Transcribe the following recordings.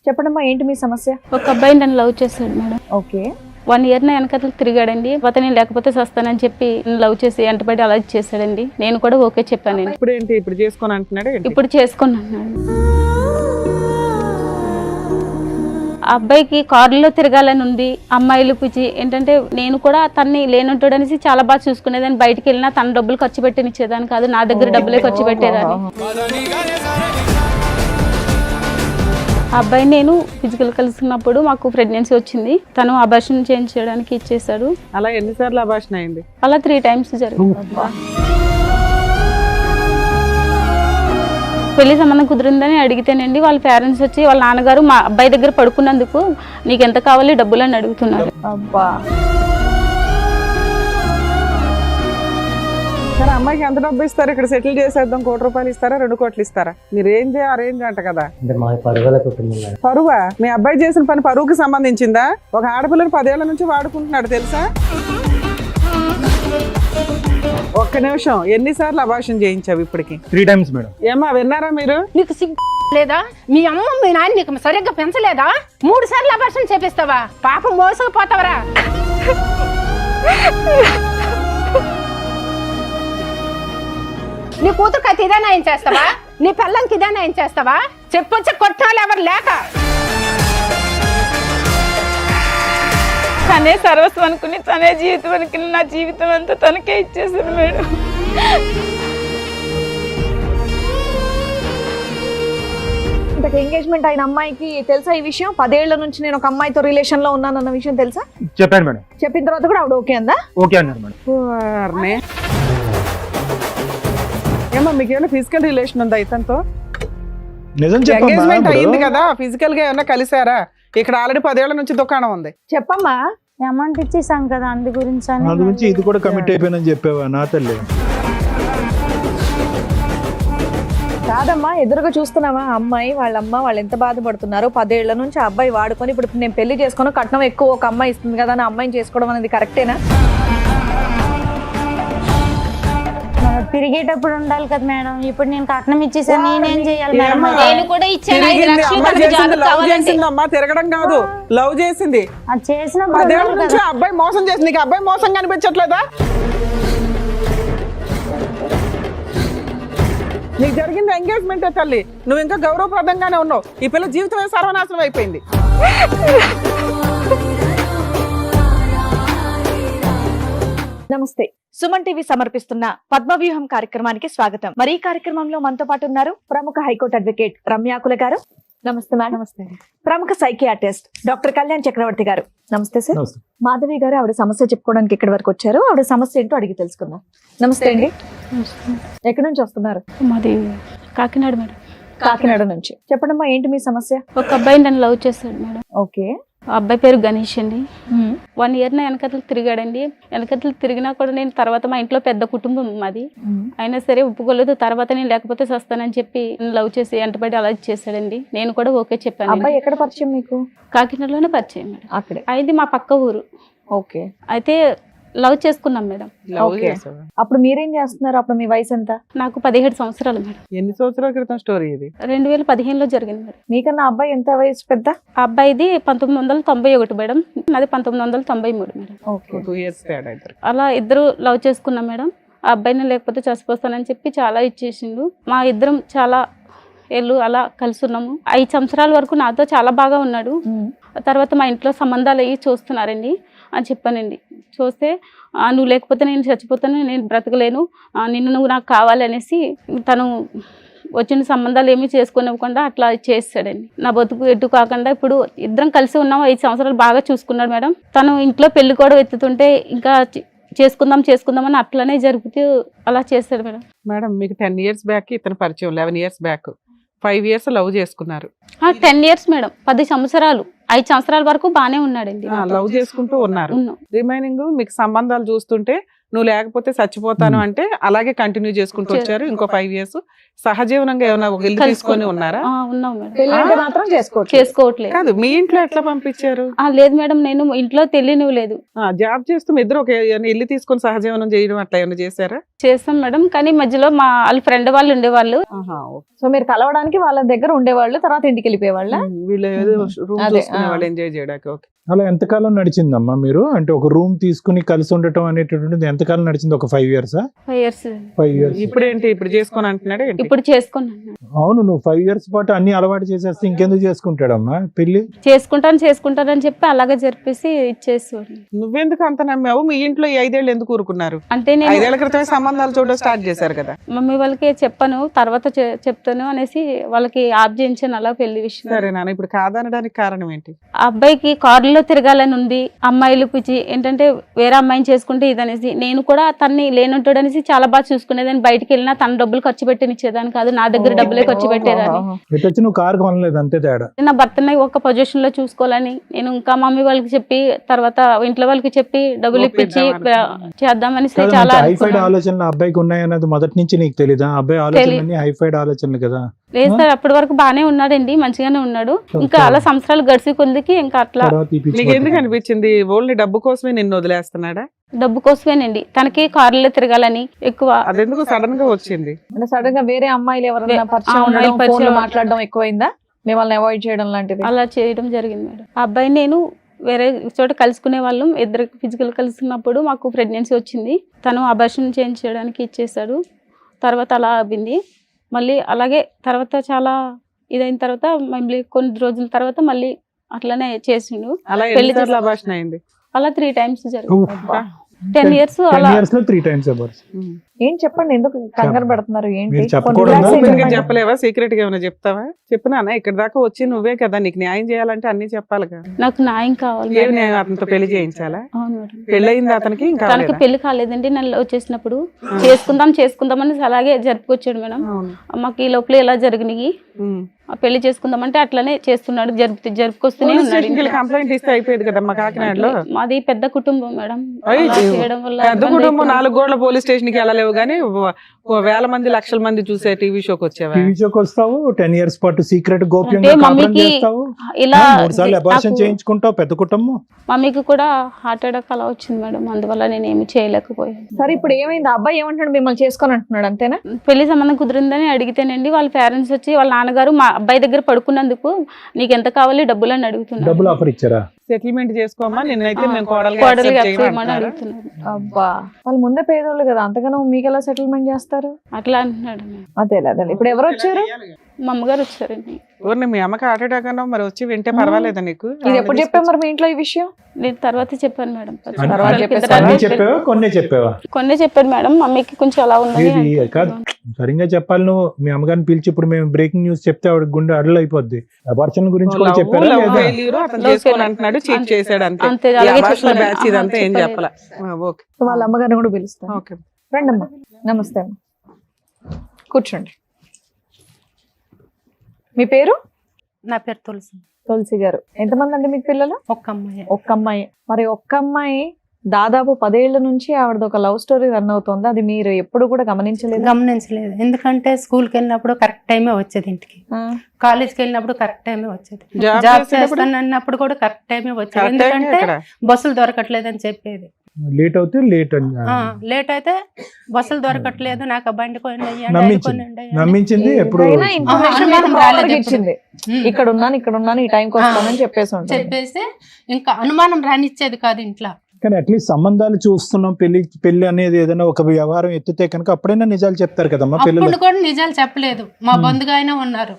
చెప్పడమ్మా, ఏంటి మీ సమస్య? ఒక అబ్బాయి నన్ను లవ్ చేశాడు మేడం. ఓకే. 1 year నా వెనకతలు తిరిగాడండి. నేను లేకపోతే సస్తానని చెప్పి లవ్ చేసి ఎంటబడి అలా చేశాడండి. నేను కూడా ఓకే చెప్పానండి. ఇప్పుడు ఏంటి, ఇప్పుడు చేసుకొని అంటున్నాడు? ఇప్పుడు చేసుకున్నాను. ఆ అబ్బాయికి కారులో తిరగాలని ఉంది. అమ్మాయిలు పిచ్చి ఏంటంటే నేను కూడా తన్ని లేనుంటాడు అనేసి చాలా బాగా చూసుకునేదాన్ని. బయటికి వెళ్ళినా తన డబ్బులు ఖర్చు పెట్టినిచ్చేదాన్ని కాదు, నా దగ్గర డబ్బులే ఖర్చు పెట్టేదాన్ని. ఆ అబ్బాయి నేను ఫిజికల్ కలిసినప్పుడు మాకు ప్రెగ్నెన్సీ వచ్చింది. తను అబార్షన్ చేయించడానికి ఇచ్చేసాడు. అలా ఎన్నిసార్లు అబార్షన్ అయింది? అలా 3 times జరిగింది. పెళ్లి సంబంధం కుదిరిందని అడిగితేనండి వాళ్ళ పేరెంట్స్ వచ్చి వాళ్ళ నాన్నగారు మా అబ్బాయి దగ్గర పడుకున్నందుకు నీకు ఎంత కావాలి డబ్బులు అని అడుగుతున్నారు. అబ్బా. సరే, అమ్మాయికి ఎంత డబ్బు ఇస్తారు? ఇక్కడ సెటిల్ చేసేద్దాం, 1 కోటి రూపాయలు ఇస్తారా, 2 కోట్లు ఇస్తారా? మీరు ఏం అరేంజ్ అంట కదా. పరువా? మీ అబ్బాయి చేసిన పని పరువుకి సంబంధించిందా? ఒక ఆడపిల్లని 10 ఏళ్ల నుంచి వాడుకుంటున్నాడు తెలుసా? ఒక్క నిమిషం, ఎన్నిసార్లు అబార్షన్ చేయించావు ఇప్పటికి? 3 times మేడం. ఏమా విన్నారా మీరు? నీకు సిగ్గు లేదా? మీ అమ్మ మీ నాన్న నీకు సరిగ్గా పెంచలేదా? 3 సార్లు అబార్షన్ చేపిస్తావా? పాపం మోసపోతావరా? నీ కూతురుకి అయితే ఇదేనా ఏం చేస్తావా? నీ పిల్లంకి ఇదేనా ఏం చేస్తావా? చెప్పొచ్చి కొట్టాలి ఎవరు లేక. తనే సర్వస్వం అనుకుని, తనే జీవితం అనుకుని నా జీవితం అంతా తనకే ఇచ్చేసాడు మేడం. ఇంతకు ఎంగేజ్మెంట్ అయిన అమ్మాయికి తెలుసా ఈ విషయం? 10 ఏళ్ల నుంచి నేను ఒక అమ్మాయితో రిలేషన్ లో ఉన్నానన్న విషయం తెలుసా? చెప్పాను మేడం. చెప్పిన తర్వాత కూడా ఆవిడ ఓకే అందా? ఓకే అన్నారు మేడం. ఏమో మీకేమైనా ఫిజికల్ రిలేషన్ ఉందా ఇతనితో? నిజం ఎంగేజ్మెంట్ అయ్యింది కదా, ఫిజికల్ గా ఏమైనా కలిసారా? ఇక్కడ ఆల్రెడీ 10 ఏళ్ల నుంచి దుకాణం ఉంది. చెప్పమ్మా. అమౌంట్ ఇచ్చేసాం కదా, అందు గురించి ఇది కూడా కమిట్ అయిపోయినని చెప్పావా నా తల్లి? కాదమ్మా, ఎదురుగా చూస్తున్నావా అమ్మాయి వాళ్ళమ్మ వాళ్ళు ఎంత బాధపడుతున్నారు. 10 ఏళ్ల నుంచి ఆ అబ్బాయి వాడుకొని ఇప్పుడు నేను పెళ్లి చేసుకుని కట్నం ఎక్కువ ఒక అమ్మాయి ఇస్తుంది కదా అని అమ్మాయిని చేసుకోవడం అనేది కరెక్టేనా? తిరిగేటప్పుడు ఉండాలి కదా మేడం. ఇప్పుడు నేను కట్నం ఇచ్చేసాను, నేనేం చేయాలి మేడం? నేను కూడా ఇచ్చాను 5 లక్షలు. అమ్మా తిరగడం కాదు, లవ్ చేసింది. అది చేసిన 10 ఏళ్ల నుంచి అబ్బాయి మోసం చేసి నీకు అబ్బాయి మోసం కనిపించట్లేదా? నీకు జరిగింది ఎంగేజ్మెంట్ తల్లి, నువ్వు ఇంకా గౌరవప్రదంగానే ఉన్నావు. ఈ పిల్ల జీవితమే సర్వనాశనం అయిపోయింది. నమస్తే. సుమన్ టీవీ సమర్పిస్తున్న పద్మవ్యూహం కార్యక్రమానికి స్వాగతం. మరి ఈ కార్యక్రమంలో మనతో పాటు ఉన్నారు ప్రముఖ హైకోర్టు అడ్వకేట్ రమ్యాకుల గారు. నమస్తే మేడం. నమస్తే. ప్రముఖ సైకియాట్రిస్ట్ డాక్టర్ కళ్యాణ్ చక్రవర్తి గారు. నమస్తే సార్. మాధవి గారు ఆవిడ సమస్య చెప్పుకోవడానికి ఇక్కడి వరకు వచ్చారు. ఆవిడ సమస్య ఏంటో అడిగి తెలుసుకుందాం. నమస్తే అండి. ఎక్కడి నుంచి వస్తున్నారు? మాది కాకినాడ మేడం. కాకినాడ నుంచి. చెప్పడమ్మా, ఏంటి మీ సమస్య? ఒక అబ్బాయి నన్ను లవ్ చేశాడు మేడం. ఓకే. ఆ అబ్బాయి పేరు గణేష్ అండి. 1 year నా వెనకతలు తిరిగాడండి. వెనకతలు తిరిగినా కూడా నేను తర్వాత మా ఇంట్లో పెద్ద కుటుంబం మాది, అయినా సరే ఒప్పుకోలేదు. తర్వాత నేను లేకపోతే సస్తానని చెప్పి లవ్ చేసి ఎంటబడి అలా చేశాడండి. నేను కూడా ఓకే చెప్పాను. అబ్బాయి ఎక్కడ పరిచయం మీకు? కాకినాడలోనే పరిచయం మేడం. అక్కడే. అది మా పక్క ఊరు. ఓకే. అయితే లవ్ చేసుకున్నాం మేడం. అప్పుడు మీరేం చేస్తున్నారు? అప్పుడు మీ వయసు ఎంత? నాకు 17 సంవత్సరాలు మేడం. ఎన్ని సంవత్సరాల క్రితం స్టోరీ ఇది? 2015లో జరిగింది మేడం. మీకన్నా అబ్బాయి ఎంత వయసు పెద్ద? ఆ అబ్బాయిది 1991 మేడం, నాది 1993 మేడం. ఓకే. 2 years తేడా. అలా ఇద్దరు లవ్ చేసుకున్నాం మేడం. ఆ అబ్బాయిని లేకపోతే చచ్చిపోతానని చెప్పి చాలా ఇచ్చేసిండు. మా ఇద్దరం చాలా ఏళ్ళు అలా కలిసి ఉన్నాము. 5 సంవత్సరాల వరకు నాతో చాలా బాగా ఉన్నాడు. తర్వాత మా ఇంట్లో సంబంధాలు అయ్యి చూస్తున్నారండి అని చెప్పానండి. చూస్తే నువ్వు లేకపోతే నేను చచ్చిపోతాను, నేను బ్రతకలేను, నిన్ను నువ్వు నాకు కావాలి అనేసి తను వచ్చిన సంబంధాలు ఏమీ చేసుకోనివ్వకుండా అట్లా చేస్తాడండి. నా బతుకు ఎటు కాకుండా ఇప్పుడు ఇద్దరం కలిసి ఉన్నాము. 5 సంవత్సరాలు బాగా చూసుకున్నాడు మేడం. తను ఇంట్లో పెళ్లి కూడా ఎత్తుతుంటే ఇంకా చేసుకుందామని అట్లనే జరుగుతూ అలా చేస్తాడు మేడం. మేడం మీకు 10 years బ్యాక్ ఇతను పరిచయం, 11 years బ్యాక్, 5 years లవ్ చేసుకున్నారు. 10 years మేడం, 10 సంవత్సరాలు, 5 సంవత్సరాల వరకు బానే ఉన్నాడండి. లవ్ చేసుకుంటూ ఉన్నారు. రిమైనింగ్ మీకు సంబంధాలు చూస్తుంటే నువ్వు లేకపోతే చచ్చిపోతాను అంటే అలాగే కంటిన్యూ చేసుకుంటూ వచ్చారు. ఇంకో 5 years సహజీవనంగా ఏమైనా ఒక ఇల్లు తీసుకొని ఉన్నారా? ఉన్నాం మేడం. మాత్రం చేసుకోవట్లేదు. కాదు, మీ ఇంట్లో ఎట్లా పంపించారు? లేదు మేడం, నేను ఇంట్లో తెలియనివ్వలేదు. జాబ్ చేస్తూ ఇద్దరు ఒక ఇల్లు తీసుకొని సహజీవనం చేయడం అట్లా ఏమైనా చేశారా? చేస్తాం మేడం, కానీ మధ్యలో మా వాళ్ళ ఫ్రెండ్ వాళ్ళు ఉండేవాళ్ళు. సో మీరు కలవడానికి వాళ్ళ దగ్గర ఉండేవాళ్ళు, తర్వాత ఇంటికి వెళ్ళిపోయేవాళ్ళ? వీళ్ళు ఏదో రూమ్ అదే, చూసుకునే వాళ్ళు ఎంజాయ్ చేయడానికి. ఓకే. అలా ఎంతకాలం నడిచిందమ్మా మీరు? అంటే ఒక రూమ్ తీసుకుని కలిసి ఉండటం అనేటటువంటిది ఎంతకాలం నడిచింది? ఒక 5 years? 5 years 5 years. ఇప్పుడేంటి ఇప్పుడు చేసుకొని అంటున్నాడు ఏంటి? ఇప్పుడు చేసుకున్నాను. అవును, నువ్వు 5 years పాటు అన్ని అలవాటు చేసేస్తే ఇంకెందుకు చేసుకుంటాడమ్మా పెళ్లి? చేసుకుంటానని చెప్పి అలాగే జరిపేసి ఇచ్చేసేవాడు. నువ్వెందుకు అంత నమ్మావు? మీ ఇంట్లో ఈ 5 ఏళ్ళు ఎందుకు ఊరుకున్నారు? అంటే నేను 5 ఏళ్ల క్రితమే సంబంధాలు చూడడం స్టార్ట్ చేశారు కదా. మమ్మీ వాళ్ళకి చెప్పాను, తర్వాత చెప్తాను అనేసి వాళ్ళకి ఆప్ చేయించాను అలా పెళ్లి విషయం. సరే నాన్న, ఇప్పుడు కాదనడానికి కారణం ఏంటి? ఆ అబ్బాయికి కారులో తిరగాలని ఉంది, అమ్మాయిలు పిచ్చి ఏంటంటే వేరే అమ్మాయిని చేసుకుంటే ఇదనేసి. నేను కూడా తన్ని లేనుంటాడు అనేసి చాలా బాగా చూసుకునేదాన్ని. బయటికి వెళ్ళినా తన డబ్బులు ఖర్చు పెట్టినిచ్చేదాన్ని కాదు, నా దగ్గర డబ్బులే ఖర్చు పెట్టేదాన్ని. ఎటు వచ్చి నువ్వు కారు కొనలేదు అంతే తేడా. నా భర్తని ఒక పొజిషన్ లో చూసుకోవాలని నేను ఇంకా మమ్మీ వాళ్ళకి చెప్పి తర్వాత ఇంట్లో వాళ్ళకి చెప్పి డబ్బులు ఇప్పించి చేద్దామని చాలా హైఫైడ్ ఆలోచనలు అబ్బాయికి ఉన్నాయన్నది మొదటి నుంచి నీకు తెలీదా? అబ్బాయి ఆలోచనలు హైఫైడ్ ఆలోచనలు కదా. లేదు సార్, అప్పటి వరకు బానే ఉన్నాడండి, మంచిగానే ఉన్నాడు. ఇంకా అలా సంవత్సరాలు గడిచి కొద్దికి ఇంకా అట్లా. నీకు ఎందుకు అనిపించింది ఓన్లీ డబ్బు కోసమే నిన్ను వదిలేస్తున్నాడా? డబ్బు కోసమేనండి, తనకి కారులో తిరగాలని ఎక్కువ. అదెందుకు సడన్ గా వచ్చింది? అంటే సడన్ గా వేరే అమ్మాయిలు ఎవరైనా పరిచయం అమ్మాయిలు ఉండడం, పరిచయం ఫోన్లో మాట్లాడడం ఎక్కువైందా? మిమ్మల్ని అవాయిడ్ చేయడం లాంటిది? అలా చేయడం జరిగింది మేడం. ఆ అబ్బాయి నేను వేరే చోట కలుసుకునే వాళ్ళం, ఇద్దరు ఫిజికల్ కలుసుకున్నప్పుడు మాకు ప్రెగ్నెన్సీ వచ్చింది. తను అబార్షన్ చేయించడానికి ఇచ్చేసాడు. తర్వాత అలా అయింది. మళ్ళీ అలాగే తర్వాత చాలా ఇదైన తర్వాత మళ్ళీ కొన్ని రోజుల తర్వాత మళ్ళీ అట్లనే చేసిండు. పెళ్లి అబార్షన్ అయింది. అలా 3 times జరిగింది. 10 years అలా 10 years లో 3 times అబార్షన్. ఏం చెప్పండి, ఎందుకు కంగారు పడుతున్నారు? ఏంటి మీరు కొన్ని చెప్పకూడదా? relax ఓపెన్ గా చెప్పండి. చెప్పలేవా? సీక్రెట్ గా ఏమైనా చెప్తావా? చెప్పు నాన్న, ఇక్కడ దాకా వచ్చి నువ్వే కదా, నీకు న్యాయం చేయాలంటే అన్ని చెప్పాలిగా. నాకు న్యాయం కావాలి ఏమి మేడం. న్యాయం? అతనితో పెళ్లి చేయించాలా? అవును మేడం. పెళ్ళయింది అతనికి? ఇంకా తనకి పెళ్లి కాలేదండి. నన్ను వచ్చేసినప్పుడు చేసుకుందాం అని అలాగే జరుపుకొచ్చాడు మేడం. మాకు ఈ లోపల ఎలా జరిగినాయి, ఆ పెళ్లి చేసుకుందామంటే అట్లనే చేస్తున్నాడు, జరుపుకొస్తూనే ఉన్నాడు. కంప్లైంట్ ఇస్తే అయిపోయేది కదమ్మా కాకినాడలో. మాది పెద్ద కుటుంబం మేడం. అయ్యో, అలా చేయడం వల్ల పెద్ద కుటుంబం 4 గోడల పోలీస్ స్టేషన్ కి వెళ్ళలేవు కానీ వేల మంది లక్షల మంది చూసే టీవీ షోకి వచ్చావా? టీవీ షోకి వస్తావు, 10 years పాటు సీక్రెట్ గోప్యంగా అంటే కాపురం మమ్మీకి చేస్తావు, ఇలా 3 సార్లు అబార్షన్ నాకు- చేయించుకుంటావు. పెద్ద కుటుంబం. మమ్మీకి కూడా హార్ట్ అటాక్ అలా వచ్చింది మేడం, అందువల్ల నేను ఏమి చేయలేకపోయాను. సరే ఇప్పుడు ఏమైంది? అబ్బాయి ఏమంటాడు? మిమ్మల్ని చేసుకొని అంటున్నాడు అంతేనా? పెళ్లి సంబంధం కుదిరిందని అడిగితేనండి వాళ్ళ పేరెంట్స్ వచ్చి వాళ్ళ నాన్నగారు మా అబ్బాయి దగ్గర పడుకున్నందుకు నీకు ఎంత కావాలి డబ్బులు అని అడుగుతున్నారు. డబ్బులు ఆఫర్ ఇచ్చారా? సెటిల్మెంట్ చేసుకోమా, నిన్నైతే మేము కోడలిగా కోడలుగా accept చేయమని అడుగుతున్నారు. అబ్బా, వాళ్ళు ముందే పేదోళ్ళు కదా, అంతగానో మీకు ఎలా సెటిల్మెంట్ చేస్తారు? అట్లా అంటున్నాడు మేడం. అదే అదే. ఇప్పుడు ఎవరు వచ్చారు? మా అమ్మగారు వచ్చారండి. మీ అమ్మకి హార్ట్ అటాక్ అన్నావు, మరి వచ్చి వింటే పర్వాలేదా నీకు? ఇది ఎప్పుడు చెప్పావు మరి మీ ఇంట్లో ఈ విషయం? నేను తర్వాత చెప్పాను మేడం. అన్నీ చెప్పావా? కొన్నే చెప్పావా? కొన్నే చెప్పాను మేడం. మమ్మీకి కొంచెం అలా ఉన్నది. ఇది కాదు, సరిగ్గా చెప్పాలి. నువ్వు మీ అమ్మగారిని పిలిచి ఇప్పుడు మేము బ్రేకింగ్ న్యూస్ చెప్తే ఆవిడ గుండె అడలు అయిపోద్ది. అబార్షన్ గురించి కూడా చెప్పారా లేదా? అతను చేసుకోని అంటున్నాడు, చీట్ చేశాడు అంతే. అంతే, ఈ అలాగే అబార్షన్ చెప్పాను. బ్యాచ్ ఇదంతా ఏం చెప్పలేదు. చెప్పాలా? ఓకే వాళ్ళ అమ్మగారిని కూడా పిలుస్తాను. ఓకే. రండి అమ్మా. నమస్తే అమ్మ, కూర్చోండి. మీ పేరు? నా పేరు తులసి. తులసి గారు. ఎంతమంది అండి మీకు పిల్లలు? ఒక్క అమ్మాయి. ఒక్క అమ్మాయి. మరి ఒక్క అమ్మాయి దాదాపు 10 ఏళ్ల నుంచి ఆవిడది ఒక లవ్ స్టోరీ రన్ అవుతుంది. అది మీరు ఎప్పుడు కూడా గమనించలేదు? గమనించలేదు, ఎందుకంటే స్కూల్కి వెళ్ళినప్పుడు కరెక్ట్ టైమే వచ్చేది, ఇంటికి కాలేజ్కి వెళ్ళినప్పుడు కరెక్ట్ టైమే వచ్చేది, జాబ్ జాబ్ చేసేటప్పుడు? చేస్తాను అన్నప్పుడు కూడా కరెక్ట్ టైమే వచ్చేది. Correct time ఎందుకంటే ఎక్కడ? బస్సులు దొరకట్లేదు అని చెప్పేది. లేట్ అవుతే లేట్ అని లేట్ అయితే బస్సులు దొరకట్లేదు, నాకు ఆ బండి నమ్మించింది. ఎప్పుడు అయినా information అనుమానం మీకు రాలేదు proper గా ఇచ్చింది. ఇక్కడ ఉన్నాను ఈ టైంకి వస్తానని చెప్పేసి ఉంటుంది. చెప్పేసి ఇంకా అనుమానం రానిచ్చేది కాదు ఇంట్లో. కానీ అట్లీస్ట్ సంబంధాలు చూస్తున్నాం, పెళ్లి అనేది ఏదైనా ఒక వ్యవహారం ఎత్తితే కనుక అప్పుడైనా నిజాలు చెప్తారు కదమ్మా పిల్లలు. అప్పుడు కూడా నిజాలు చెప్పలేదు, మా బంధుగా అయినా ఉన్నారు.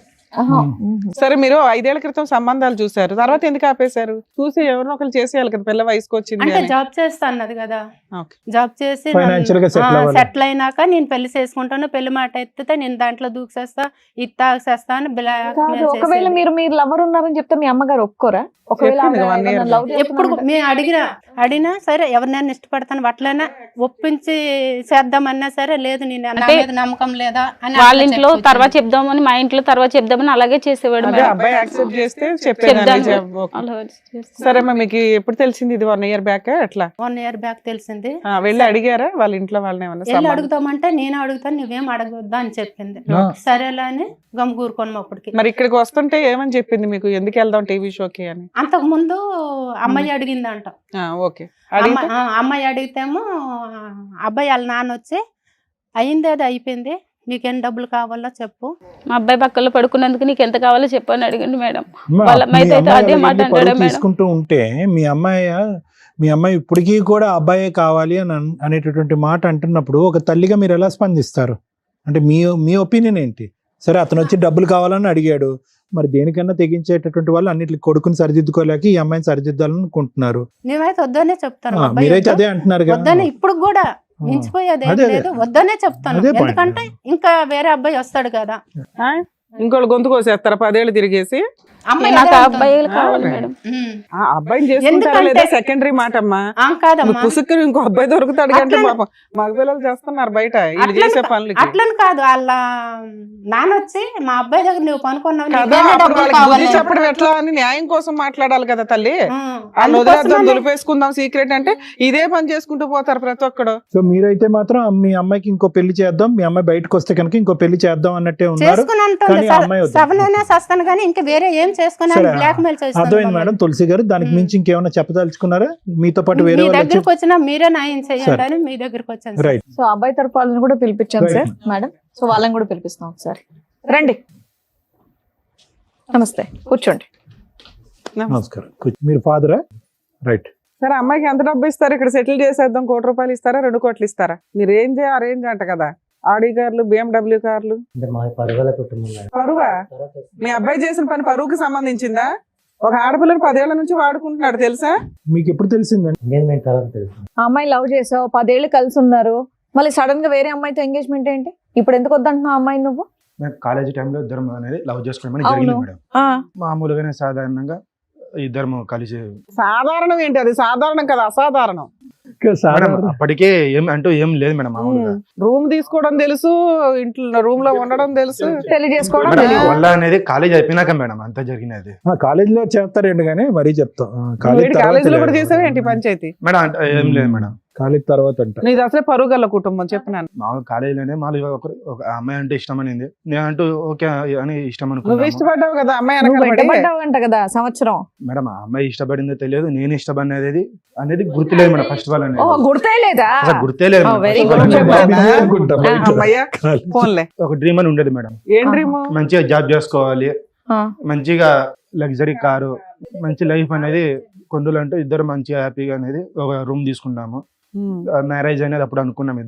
సరే, మీరు 5 ఏళ్ల క్రితం సంబంధాలు చూసారు, తర్వాత ఎందుకు ఆపేశారు? చూసి ఎవరినో ఒకరు చేసేయాలి కదా, పిల్ల వయసుకు వచ్చింది అంటే అని. జాబ్ చేస్తా అన్నది కదా, ఓకే. జాబ్ చేసి Financial గా settle అవ్వాలి. సెటిల్ అయినాక నేను పెళ్లి చేసుకుంటాను, పెళ్లి మాట ఎత్తితే నేను దాంట్లో దూకేస్తా, ఇది తాగేస్తా అని కాదు, ఒకవేళ మీరు లవర్ ఉన్నారని చెప్తే మీ అమ్మగారు ఒప్పుకోరా? ఒకవేళ చెప్పింది ఆవిడ 1 year ఏమన్నా love ఎప్పుడు చేస్తున్నారంటే? మేము అడిగినా సరే, ఎవరినైనా ఇష్టపడతాను అట్లైనా ఒప్పించి చేద్దామన్నా సరే, లేదు నేను నా అంటే మీద నమ్మకం లేదా అని వాళ్ళ అట్లా ఇంట్లో చెప్పుకొచ్చింది. తర్వాత చెప్దామని, మా ఇంట్లో తర్వాత చెప్దామని అలాగే చేసేవాడు అదే మేడం. అబ్బాయి యాక్సెప్ట్ చేస్తే చెప్పేదాన్ని. చెప్దాను. ఓకే. అలా చేస్తాను. సరే అమ్మా, మీకు ఎప్పుడు తెలిసింది ఇది? 1 year బ్యాక్ అట్లా 1 year బ్యాక్ తెలిసింది. వెళ్ళి అడిగారా వాళ్ళ ఇంట్లో వాళ్ళని ఏమన్నా? వెళ్ళి సంబంధం? అడుగుతామంటే నేను అడుగుతాను, నువ్వేం అడగొద్దా అని చెప్పింది. ఆ. సరేలా అని గమ్ముకూరుకోను. అప్పటికి మరి ఇక్కడికి వస్తుంటే ఏమని చెప్పింది మీకు? ఎందుకు వెళ్దాం టీవీ షోకి అని? అంతకు ముందు అమ్మాయి అడిగిందంట. ఓకే. అడిగితే అమ్మాయి అడిగితేమో అబ్బాయి వాళ్ళ నాన్న వచ్చి అయింది అది అయిపోయింది, నీకేం డబ్బులు కావాలో చెప్పు. మా అబ్బాయి పక్కలో పడుకున్నందుకు నీకు ఎంత కావాలో చెప్పు అని అడిగిండు మేడం. అమ్మా, వాళ్ళ మీ అమ్మాయితో అయితే అమ్మాయి అదే అలా మాట వెళ్ళి అంటాడు పరువు మేడం. తీసుకుంటూ ఉంటే మీ అమ్మాయి ఇప్పటికీ కూడా అబ్బాయే కావాలి అని అనేటటువంటి మాట అంటున్నప్పుడు ఒక తల్లిగా మీరు ఎలా స్పందిస్తారు? అంటే మీ ఒపీనియన్ ఏంటి? సరే, అతను వచ్చి డబ్బులు కావాలని అడిగాడు, మరి దేనికన్నా తెగించేటటువంటి వాళ్ళు అన్నిటికి కొడుకుని సరిదిద్దుకోలేక ఈ అమ్మాయిని సరిదిద్దాలనుకుంటున్నారు. నేనైతే వద్దనే చెప్తాను. అబ్బాయి మీరైతే వద్దు. అదే అంటున్నారు కదా. వద్దనే ఇప్పుడు కూడా మించిపోయేది ఏం అదే, అదే. లేదు, వద్దనే చెప్తాను. అదే point. ఎందుకంటే ఇంకా వేరే అబ్బాయి వస్తాడు కదా. ఇంకోళ్ళు గొంతు కోసేస్తారా 10 ఏళ్ళు తిరిగేసి? అమ్మాయి నాకు అదే ఆ అంటుంది. అబ్బాయిలు కావాలి మేడం. ఆ అబ్బాయిని చేసుకుంటారా లేదా సెకండరీ మాట అమ్మా. కాదమ్మా, పుసుక్కుని ఇంకో అబ్బాయి దొరుకుతాడు కంటే అట్లనే- పాపం మగ పిల్లలు చేస్తున్నారు బయట వీళ్ళు అట్లని చేసే పనులకి అట్లని కాదు, వాళ్ళ నాన్న వచ్చి మా అబ్బాయి దగ్గర నువ్వు పనుకున్నావు, కదా. నీకేమైనా అప్పుడు డబ్బులు వాళ్ళకి కావాలి. బుద్ధి చెప్పడం ఎట్లా అని న్యాయం కోసం మాట్లాడాలి కదా తల్లి. వాళ్ళు అందుకోసమనే- వదిలేద్దాం, దులిపేసుకుందాం సీక్రెట్ అంటే ఇదే పని చేసుకుంటూ పోతారు ప్రతి ఒక్కడు. సో మీరైతే మాత్రం మీ అమ్మాయికి ఇంకో పెళ్లి చేద్దాం, మీ అమ్మాయి బయటకు వస్తే కనుక ఇంకో పెళ్లి చేద్దాం అన్నట్టే ఉన్నారు. చేసుకుని అంటుంది కానీ ఆ అమ్మాయి వద్దు. సవనైనా సస్తాను కానీ ఇంకా వేరే ఏం చేసుకుని సరే, బ్లాక్ మెయిల్ అర్థమైంది మేడం. తులసి గారు, దానికి మించి ఇంకేమైనా చెప్పదలుచుకున్నారా? మీతో పాటు వేరే మీ వాళ్ళు దగ్గరకు వచ్చినా మీరే న్యాయం చేయండి సరే. అని మీ దగ్గరకు వచ్చాను సార్. రైట్. సో అబ్బాయి తరపు వాళ్ళని కూడా పిలిపించాం Right. Sir madam. సో వాళ్ళని కూడా పిలిపిస్తాం ఒకసారి. రండి, నమస్తే, కూర్చోండి. నమస్కారం. మీరు ఫాదరా? రైట్. సరే, అమ్మాయికి ఎంత డబ్బు ఇస్తారు? ఇక్కడ సెటిల్ చేసేద్దాం, 1 కోటి రూపాయలు ఇస్తారా 2 కోట్లు ఇస్తారా? మీరు రేంజ్ ఆ రేంజ్ అంట కదా. ఆడి కార్లు, BMW కార్లు. పరువా? మీ అబ్బాయి చేసిన పని పరువుకి సంబంధించిందా? ఒక ఆడపిల్లని 10 ఏళ్ల నుంచి వాడుకుంటున్నాడు తెలుసా? మీకు ఎప్పుడు తెలిసిందండి? ఆ అమ్మాయి లవ్ చేసావు, 10 ఏళ్ళు కలిసి ఉన్నారు, మళ్ళీ సడన్ గా వేరే అమ్మాయితో ఎంగేజ్మెంట్ ఏంటి? ఇప్పుడు ఎందుకు వద్దంటున్నావు ఆ అమ్మాయి నువ్వు? కాలేజీ టైంలో ఇద్దరం అనేది లవ్ చేసుకోవడం అవును. జరిగింది మేడం. ఆ, మామూలుగానే సాధారణంగా ఇద్దరం కలిసి సాధారణం ఏంటి? అది సాధారణం కదా, అసాధారణం. మేడం అప్పటికే ఏం లేదు మేడం. మామూలుగా రూమ్ తీసుకోవడం తెలుసు, ఇంట్లో రూమ్ లో ఉండడం తెలుసు. పెళ్లి చేసుకోవడం మేడం, తెలియదు. వల్ల అనేది కాలేజ్ అయిపోయినాక మేడం అంతా జరిగినది. కాలేజీలో చేస్తారండి, కానీ మరీ చెప్తాం. కాలేజీలో కూడా చేసావు ఏంటి పంచాయతీ? మేడం ఏం లేదు మేడం. కాలేజ్ తర్వాత అంట. నీది అసలే పరుగల కుటుంబం చెప్పినాను. మామూలు కాలేజీలోనే మామూలుగా ఒక అమ్మాయి అంటే ఇష్టం అనింది, నేను అంటూ ఓకే అని ఇష్టం నువ్వు అనుకున్నాను ఇష్టపడ్డావు కదా అమ్మాయి నువ్వు వెనకాల పడి. వెంటబడ్డావంట కదా సంవత్సరం. మేడం. ఆ అమ్మాయి ఇష్టపడిందో తెలియదు, నేను ఇష్టపడినది అనేది గుర్తులేదు మేడం. ఫస్ట్ ఆల్ ఓహో, అనేది గుర్తే లేదా? అసలు గుర్తే లేదు madam. very First good. of all అనేది చెప్పాను. అనుకుంటా బయట. అమ్మయ్య ఫోన్లే. ఒక డ్రీమ్ అని ఉండేది మేడం. ఏం డ్రీమ్? మంచిగా జాబ్ చేసుకోవాలి, ఆ, మంచిగా లగ్జరీ కారు, మంచి లైఫ్ అనేది కొండలంటూ ఇద్దరు మంచిగా హ్యాపీగా అనేది ఒక రూమ్ తీసుకున్నాము. మ్యారేజ్ అనేది అప్పుడు అనుకున్నాం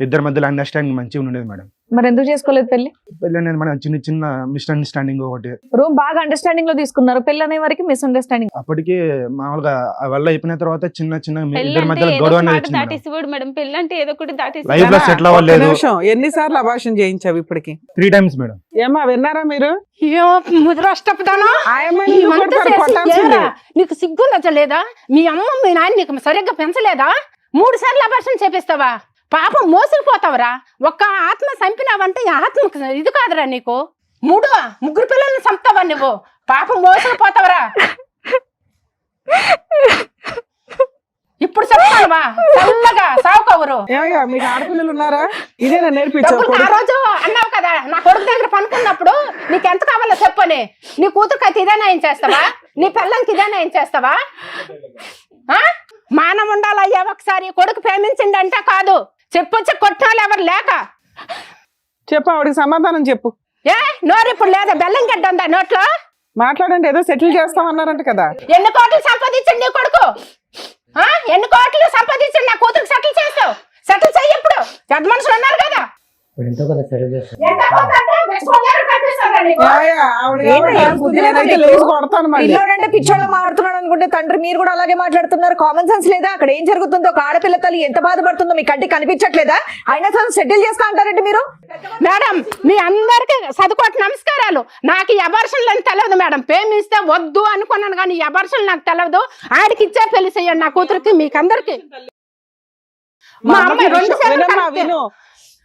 ఇద్దరి మధ్యలో అండర్స్టాండింగ్ మంచిగా ఉండేది మేడం. మరి ఎందుకు చేసుకోలేదు పెళ్లి? పెళ్ళి అనేది మన చిన్న చిన్న మిస్అండర్స్టాండింగ్ ఒకటి. రూమ్ బాగా అండర్స్టాండింగ్ లో తీసుకున్నారు, పెళ్లి అనే వరకు మిస్అండర్స్టాండింగ్. అప్పటికి మామూలుగా వల్ల అయిపోయిన తర్వాత చిన్న చిన్న పెళ్ళి ఇద్దరి అంటే మధ్యలో ఏదో గొడవ ఒక అనేది మాట వచ్చింది మేడం. దాటేసిపోయాడు మేడం. పెళ్ళి అంటే ఏదో ఒకటి దాటేసి లైఫ్ లో సెటిల్ అవ్వలేదు. ఎన్నిసార్లు అభాషణ చేయించావు ఇప్పటికి? 3 times మేడం. ఏమా విన్నారా మీరు? అయ్యో ముద్రష్టపదానా ఆయమ్మని నువ్వు ఇవంతా కొట్టాలి, చేసి కొట్టాల్సిందే. ఏరా? నీకు సిగ్గు నచ్చలేదా? మీ అమ్మ మీ నాన్న నీకు సరిగ్గా పెంచలేదా? 3 సార్లు అభాషణ చేపిస్తావా? పాపం మోసుకుపోతావరా? ఒక్క ఆత్మ చంపినావంటే ఈ ఆత్మ ఇది కాదురా నీకు. 3 పిల్లల్ని చంపుతావా నువ్వు? పాపం మోసుకుపోతావరా? ఇప్పుడు చెప్తావా? చల్లగా సావుకవరు. ఏమయ్యా మీకు ఆడపిల్లలు ఉన్నారా? ఇదే నేను నేర్పించావు. డబ్బులు ఆ రోజు అన్నావు కదా, నా కొడుకు దగ్గర పనుకున్నప్పుడు నీకు ఎంత కావాలో చెప్పని. నీ కూతురుకి అయితే ఇదే న్యాయం చేస్తావా? నీ పిల్లలకి ఇదే న్యాయం చేస్తావా? మానం ఉండాలయ్యా. ఒకసారి కొడుకు ప్రేమించిండంటే కాదు, చెప్పొచ్చి కొట్టాలి ఎవరు లేక. చెప్పు, ఆవిడకి సమాధానం చెప్పు. ఏ నోరు ఇప్పుడు లేదా? బెల్లం గడ్డ ఉందా నోట్లో? మాట్లాడండి, ఏదో సెటిల్ చేస్తామన్నారంట కదా. ఎన్ని కోట్లు సంపాదించండి నీ కొడుకు? ఎన్ని కోట్లు సంపాదించండి నా కూతురికి సెటిల్ చేస్తావు? సెటిల్ చెయ్యి. ఇప్పుడు పెద్ద మనుషులు ఉన్నారు కదా. ఎంత కొంత అంటే మెచ్చుకోలేరు కనిపిస్తారా నీకు? ఏమయ్యా, ఆవిడ బుద్ధి లేదంటే లేచి కొడతాను మళ్ళీ. పిల్లోడంటే పిచ్చోళ్ళ మాట్లాడుతున్నాడు అనుకుంటే తండ్రి మీరు కూడా అలాగే మాట్లాడుతున్నారు. కామన్ సెన్స్ లేదా? అక్కడ ఏం జరుగుతుందో, ఒక ఆడపిల్ల తల్లి ఎంత బాధపడుతుందో మీ కంటికి కనిపించట్లేదా? అయినా సరే సెటిల్ చేస్తా అంటారంటే మీరు. మేడం, మీ అందరికి చదువుకోటి నమస్కారాలు. నాకు ఈ అబార్షన్లు అని తెలియదు మేడం. ప్రేమిస్తే వద్దు అనుకున్నాను కానీ ఈ అబార్షన్లు నాకు తెలియదు. ఆడికి ఇచ్చే పెళ్లి చెయ్యండి నా కూతురికి, మీకు అందరికి. మా అమ్మాయి 2 సార్లు వినమ్మా, కలిస్తే- విను.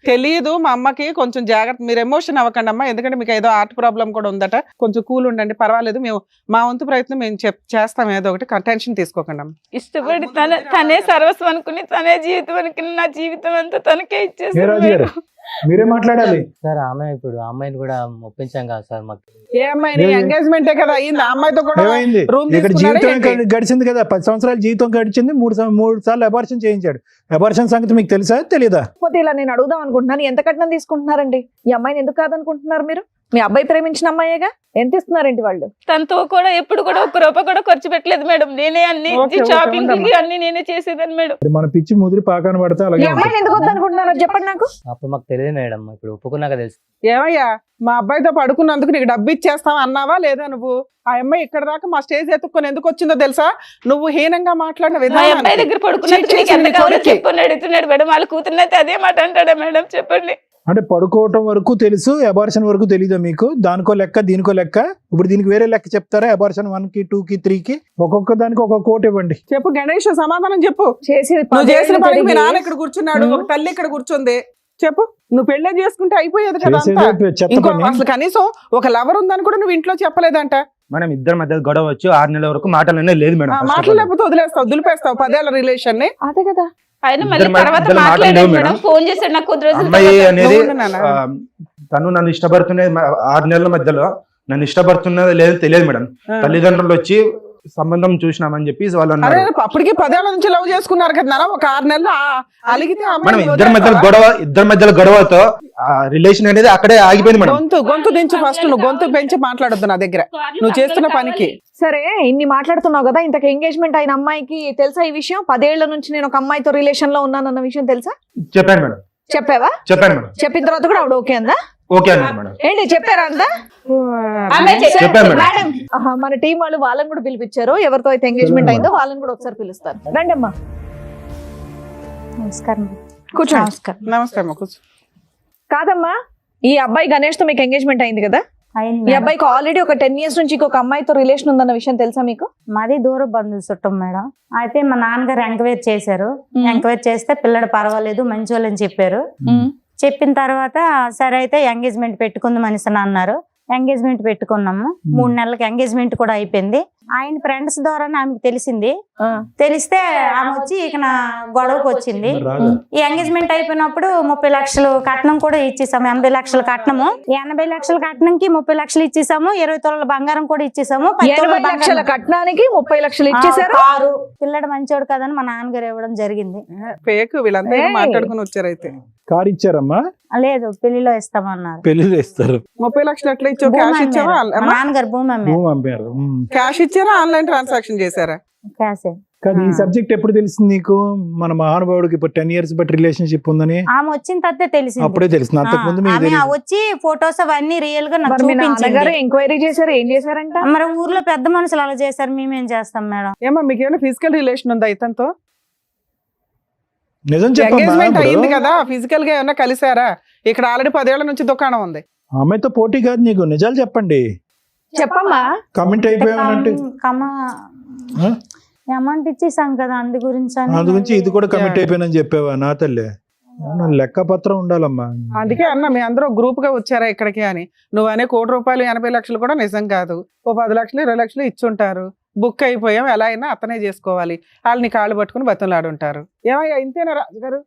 తెలియదు మా అమ్మకి, కొంచెం జాగ్రత్త. మీరు ఎమోషన్ అవ్వకండి అమ్మా, ఎందుకంటే మీకు ఏదో హార్ట్ ప్రాబ్లం కూడా ఉందట. కొంచెం కూల్ ఉండండి, పర్వాలేదు. మేము మా వంతు ప్రయత్నం మేము చేస్తాం, ఏదో ఒకటి. టెన్షన్ తీసుకోకండి అమ్మ. ఇష్టపడి తనే సర్వస్వం అనుకుని, తనే జీవితం అనుకుని, నా జీవితం అంతా తనకే ఏ ఇచ్చేసాను రాజు గారు, మేడం. మీరే మాట్లాడాలి. సార్ ఆమె ఇప్పుడు ఆ అమ్మాయిని కూడా ఒప్పించాం కదా సార్ మాకు. ఏ అమ్మాయిని ఎంగేజ్మెంటే కదా అయింది, ఆ అమ్మాయితో కూడా ఏమైంది? రూమ్ ఇక్కడ జీవితం గడిచింది కదా, 10 సంవత్సరాల జీవితం గడిచింది, 3 సార్లు అబార్షన్ చేయించాడు. అబార్షన్ సంగతి మీకు తెలుసా తెలీదా? కాకపోతే ఇలా నేను అడుగుదాం అనుకుంటున్నాను, ఎంత కట్నం తీసుకుంటున్నారండి? ఈ అమ్మాయిని ఎందుకు కాదనుకుంటున్నారు మీరు? మీ అబ్బాయి ప్రేమించిన అమ్మాయేగా, ఎంత ఇస్తున్నారేంటి వాళ్ళు? తనతో కూడా ఎప్పుడు కూడా 1 రూపాయి కూడా ఖర్చు పెట్టలేదు మేడం. నేనే అన్ని ఓకే, ఓకే, షాపింగ్ ఉండమ్మా. అన్ని నేనే చేసేదాన్ని మేడం. మరి మన పిచ్చి ముదిరి పాకాన పడితే ఈ అలాగే అమ్మాయిని ఎందుకు వద్దనుకుంటున్నారో చెప్పండి నాకు. అప్పుడు మాకు తెలియదు మేడం, ఇప్పుడు ఒప్పుకున్నాక తెలుసు. ఏమయ్యా మా అబ్బాయితో పడుకున్నందుకు నీకు డబ్బు ఇచ్చేస్తావా అన్నావా లేదా? నువ్వు ఆ అమ్మాయి ఇక్కడ దాకా మా స్టేజ్ ఎత్తుక్కొని ఎందుకు వచ్చిందో తెలుసా? నువ్వు హీనంగా మాట్లాడిన మా విధానం అబ్బాయి దగ్గర పడుకున్నట్టు నీకు ఎంత కావాలో చెప్పని అడుగుతున్నాడు మేడం. వాళ్ళ కూతురునైతే అదే మాట అంటాడా మేడం? చెప్పండి. అంటే పడుకోవటం వరకు తెలుసు, అబార్షన్ వరకు తెలీదా మీకు? దానికో లెక్క దీనికో లెక్క. ఇప్పుడు దీనికి వేరే లెక్క చెప్తారా? అబార్షన్ 1కి 2కి 3కి ఒక్కొక్క దానికి ఒక కోట్ ఇవ్వండి. చెప్పు గణేష్, సమాధానం చెప్పు. చేసి నువ్వు చేసిన పనికి మీ నాన్న ఇక్కడ కూర్చున్నాడు, ఒక తల్లి ఇక్కడ కూర్చుంది. చెప్పు, నువ్వు పెళ్ళే చేసుకుంటే అయిపోయేది కదా అంతా. చేసేదే చెత్త ఇంకో పని. అసలు కనీసం ఒక లవర్ ఉందని కూడా నువ్వు ఇంట్లో చెప్పలేదంట. మనం ఇద్దరి మధ్య గొడవ వచ్చి 6 నెలల వరకు మాటలనే లేదు మేడం. మాటలు లేకపోతే వదిలేస్తావు, దులిపేస్తావు 10 ఏళ్ల రిలేషన్ ని. అదే కదా. ఆయన మళ్ళీ ఇద్దరి తర్వాత మధ్యలో మాటలు మాట్లాడాడు లేవు మేడం. మేడం. ఫోన్ చేశాడు నాకు కొద్ది రోజుల అమ్మాయి తర్వాత. అనేది నువ్వు నాన్న. తను నన్ను ఇష్టపడుతున్నది 6 నెలల మధ్యలో నన్ను ఇష్టపడుతున్నది లేదో తెలియదు మేడం. తల్లిదండ్రులు వచ్చి సంబంధం చూసినామని చెప్పి వాళ్ళు అరే అన్నారు. అప్పటికి 10 ఏళ్ల నుంచి లవ్ చేసుకున్నారు కదా నాన్న, ఒక 6 నెలలు అలిగితే మనం అమ్మాయిని ఇద్దరి మధ్యలో గొడవతో రిలేషన్ అనేది అక్కడే ఆగిపోయింది మేడం. గొంతు దించు ఫస్ట్, నువ్వు గొంతు పెంచి మాట్లాడొద్దు నా దగ్గర నువ్వు చేస్తున్న పనికి. సరే, ఇన్ని మాట్లాడుతున్నావు కదా, ఇంతకు ఎంగేజ్మెంట్ అయిన అమ్మాయికి తెలుసా ఈ విషయం? 10 ఏళ్ల నుంచి నేను ఒక అమ్మాయితో రిలేషన్ లో ఉన్నానన్న విషయం తెలుసా? చెప్పాను మేడం. చెప్పావా? చెప్పాను మేడం. చెప్పిన తర్వాత కూడా ఆవిడ ఓకే అందా? ఓకే అన్నారు మేడం. ఏంటి చెప్పారా అందా? చెప్పాను మేడం. మేడం, మన టీం వాళ్ళు వాళ్ళని కూడా పిలిపించారు. ఎవరితో అయితే ఎంగేజ్మెంట్ అయిందో వాళ్ళని కూడా ఒకసారి పిలుస్తారు. రండి అమ్మా, నమస్కారం. కూర్చోండి. నమస్కారం. నమస్తే అమ్మ, కూర్చో. కాదమ్మా, ఈ అబ్బాయి గణేష్ తో మీకు ఎంగేజ్మెంట్ అయింది కదా? అయింది ఈ మేడం. అబ్బాయికి ఆల్రెడీ ఒక 10 years నుంచి ఇంకొక అమ్మాయితో రిలేషన్ ఉందన్న విషయం తెలుసా మీకు? మాది దూర బంధువులు చుట్టం మేడం. అయితే మా నాన్నగారు ఎంక్వైరీ చేశారు. ఎంక్వైరీ చేస్తే పిల్లడు పర్వాలేదు, మంచోళ్ళు అని చెప్పారు. చెప్పిన తర్వాత సరే అయితే ఎంగేజ్మెంట్ పెట్టుకుందాం అనేసి అన్నారు. ఎంగేజ్మెంట్ పెట్టుకున్నాము. 3 నెలలకి ఎంగేజ్మెంట్ కూడా అయిపోయింది. ఆయన ఫ్రెండ్స్ ద్వారా ఆమెకు తెలిసింది. తెలిస్తే ఆమె వచ్చి ఇక నా గొడవకు వచ్చింది. ఈ ఎంగేజ్మెంట్ అయిపోయినప్పుడు 30 లక్షలు కట్నం కూడా ఇచ్చేసాము. 80 లక్షల కట్నము, 80 లక్షల కట్నంకి 30 లక్షలు ఇచ్చేసాము. 20 తులాల బంగారం కూడా ఇచ్చేసాము. 20 లక్షల కట్నానికి 30 లక్షలు ఇచ్చేసారు. కారు పిల్లడు మంచోడు కదని మా నాన్నగారు ఇవ్వడం జరిగింది. ఫేక్ వీళ్ళంతా ఏదో మాట్లాడుకుని వచ్చారు. అయితే కారు ఇచ్చారమ్మా? లేదు, పెళ్లిలో ఇస్తామన్నారు. పెళ్లిలో ఇస్తారు. 30 లక్షలు ఎట్లా ఇచ్చావు? క్యాష్ ఇచ్చావా? మా నాన్నగారు భూమి అమ్మారు. భూమి పంపారు. క్యాష్ ఇచ్చారా, ఆన్లైన్ ట్రాన్సాక్షన్ చేశారా? క్యాషే. కానీ ఈ సబ్జెక్ట్ ఎప్పుడు తెలిసింది నీకు? మన మహానుభావుడికి ఇప్పుడు 10 years బట్టి రిలేషన్షిప్ ఉందని ఆమె వచ్చిన తర్వాత తెలిసింది. అప్పుడే తెలిసింది. అంతకుముందు మీకు ఆమె తెలియదు. వచ్చి ఫొటోస్ అవన్నీ రియల్ గా నాకు మరి మీ నాన్నగారు చూపించింది. ఎంక్వైరీ చేశారు, ఏం చేశారంట? మరి ఊర్లో పెద్ద మనుషులు అలా చేశారు, మేమేం చేస్తాం మేడం? ఏమో మీకు ఏమైనా ఫిజికల్ రిలేషన్ ఉందా ఇతనితో? నిజం చెప్పమ్మా. ఎంగేజ్మెంట్ అయింది ఇప్పుడు కదా, ఫిజికల్ గా ఏమైనా కలిసారా? ఇక్కడ ఆల్రెడీ 10 ఏళ్ల నుంచి దుకాణం ఉంది. అమ్మాయితో పోటీ కాదు నీకు, నిజాలు చెప్పండి. చెప్పమ్మా. కమెంట్ అయిపోయామంటే అమౌంట్ ఇచ్చేసాం కదా, అందు గురించి అని. అందు గురించి ఇది కూడా కమిట్ అయిపోయానని చెప్పావా? నా తల్లి, లెక్క పత్రం ఉండాలమ్మా. అందుకే అన్న మీ అందరూ గ్రూప్ గా వచ్చారా ఇక్కడికి అని. నువ్వు అనే 1 కోటి రూపాయలు 80 లక్షలు కూడా నిజం కాదు. ఓ 10 లక్షలు 20 లక్షలు ఇచ్చుంటారు. బుక్ అయిపోయాం, ఎలా అయినా అతనే చేసుకోవాలి. వాళ్ళని కాళ్ళు పట్టుకుని బతులాడుంటారు. ఏమయ్యా ఇంతేనా రాజుగారు?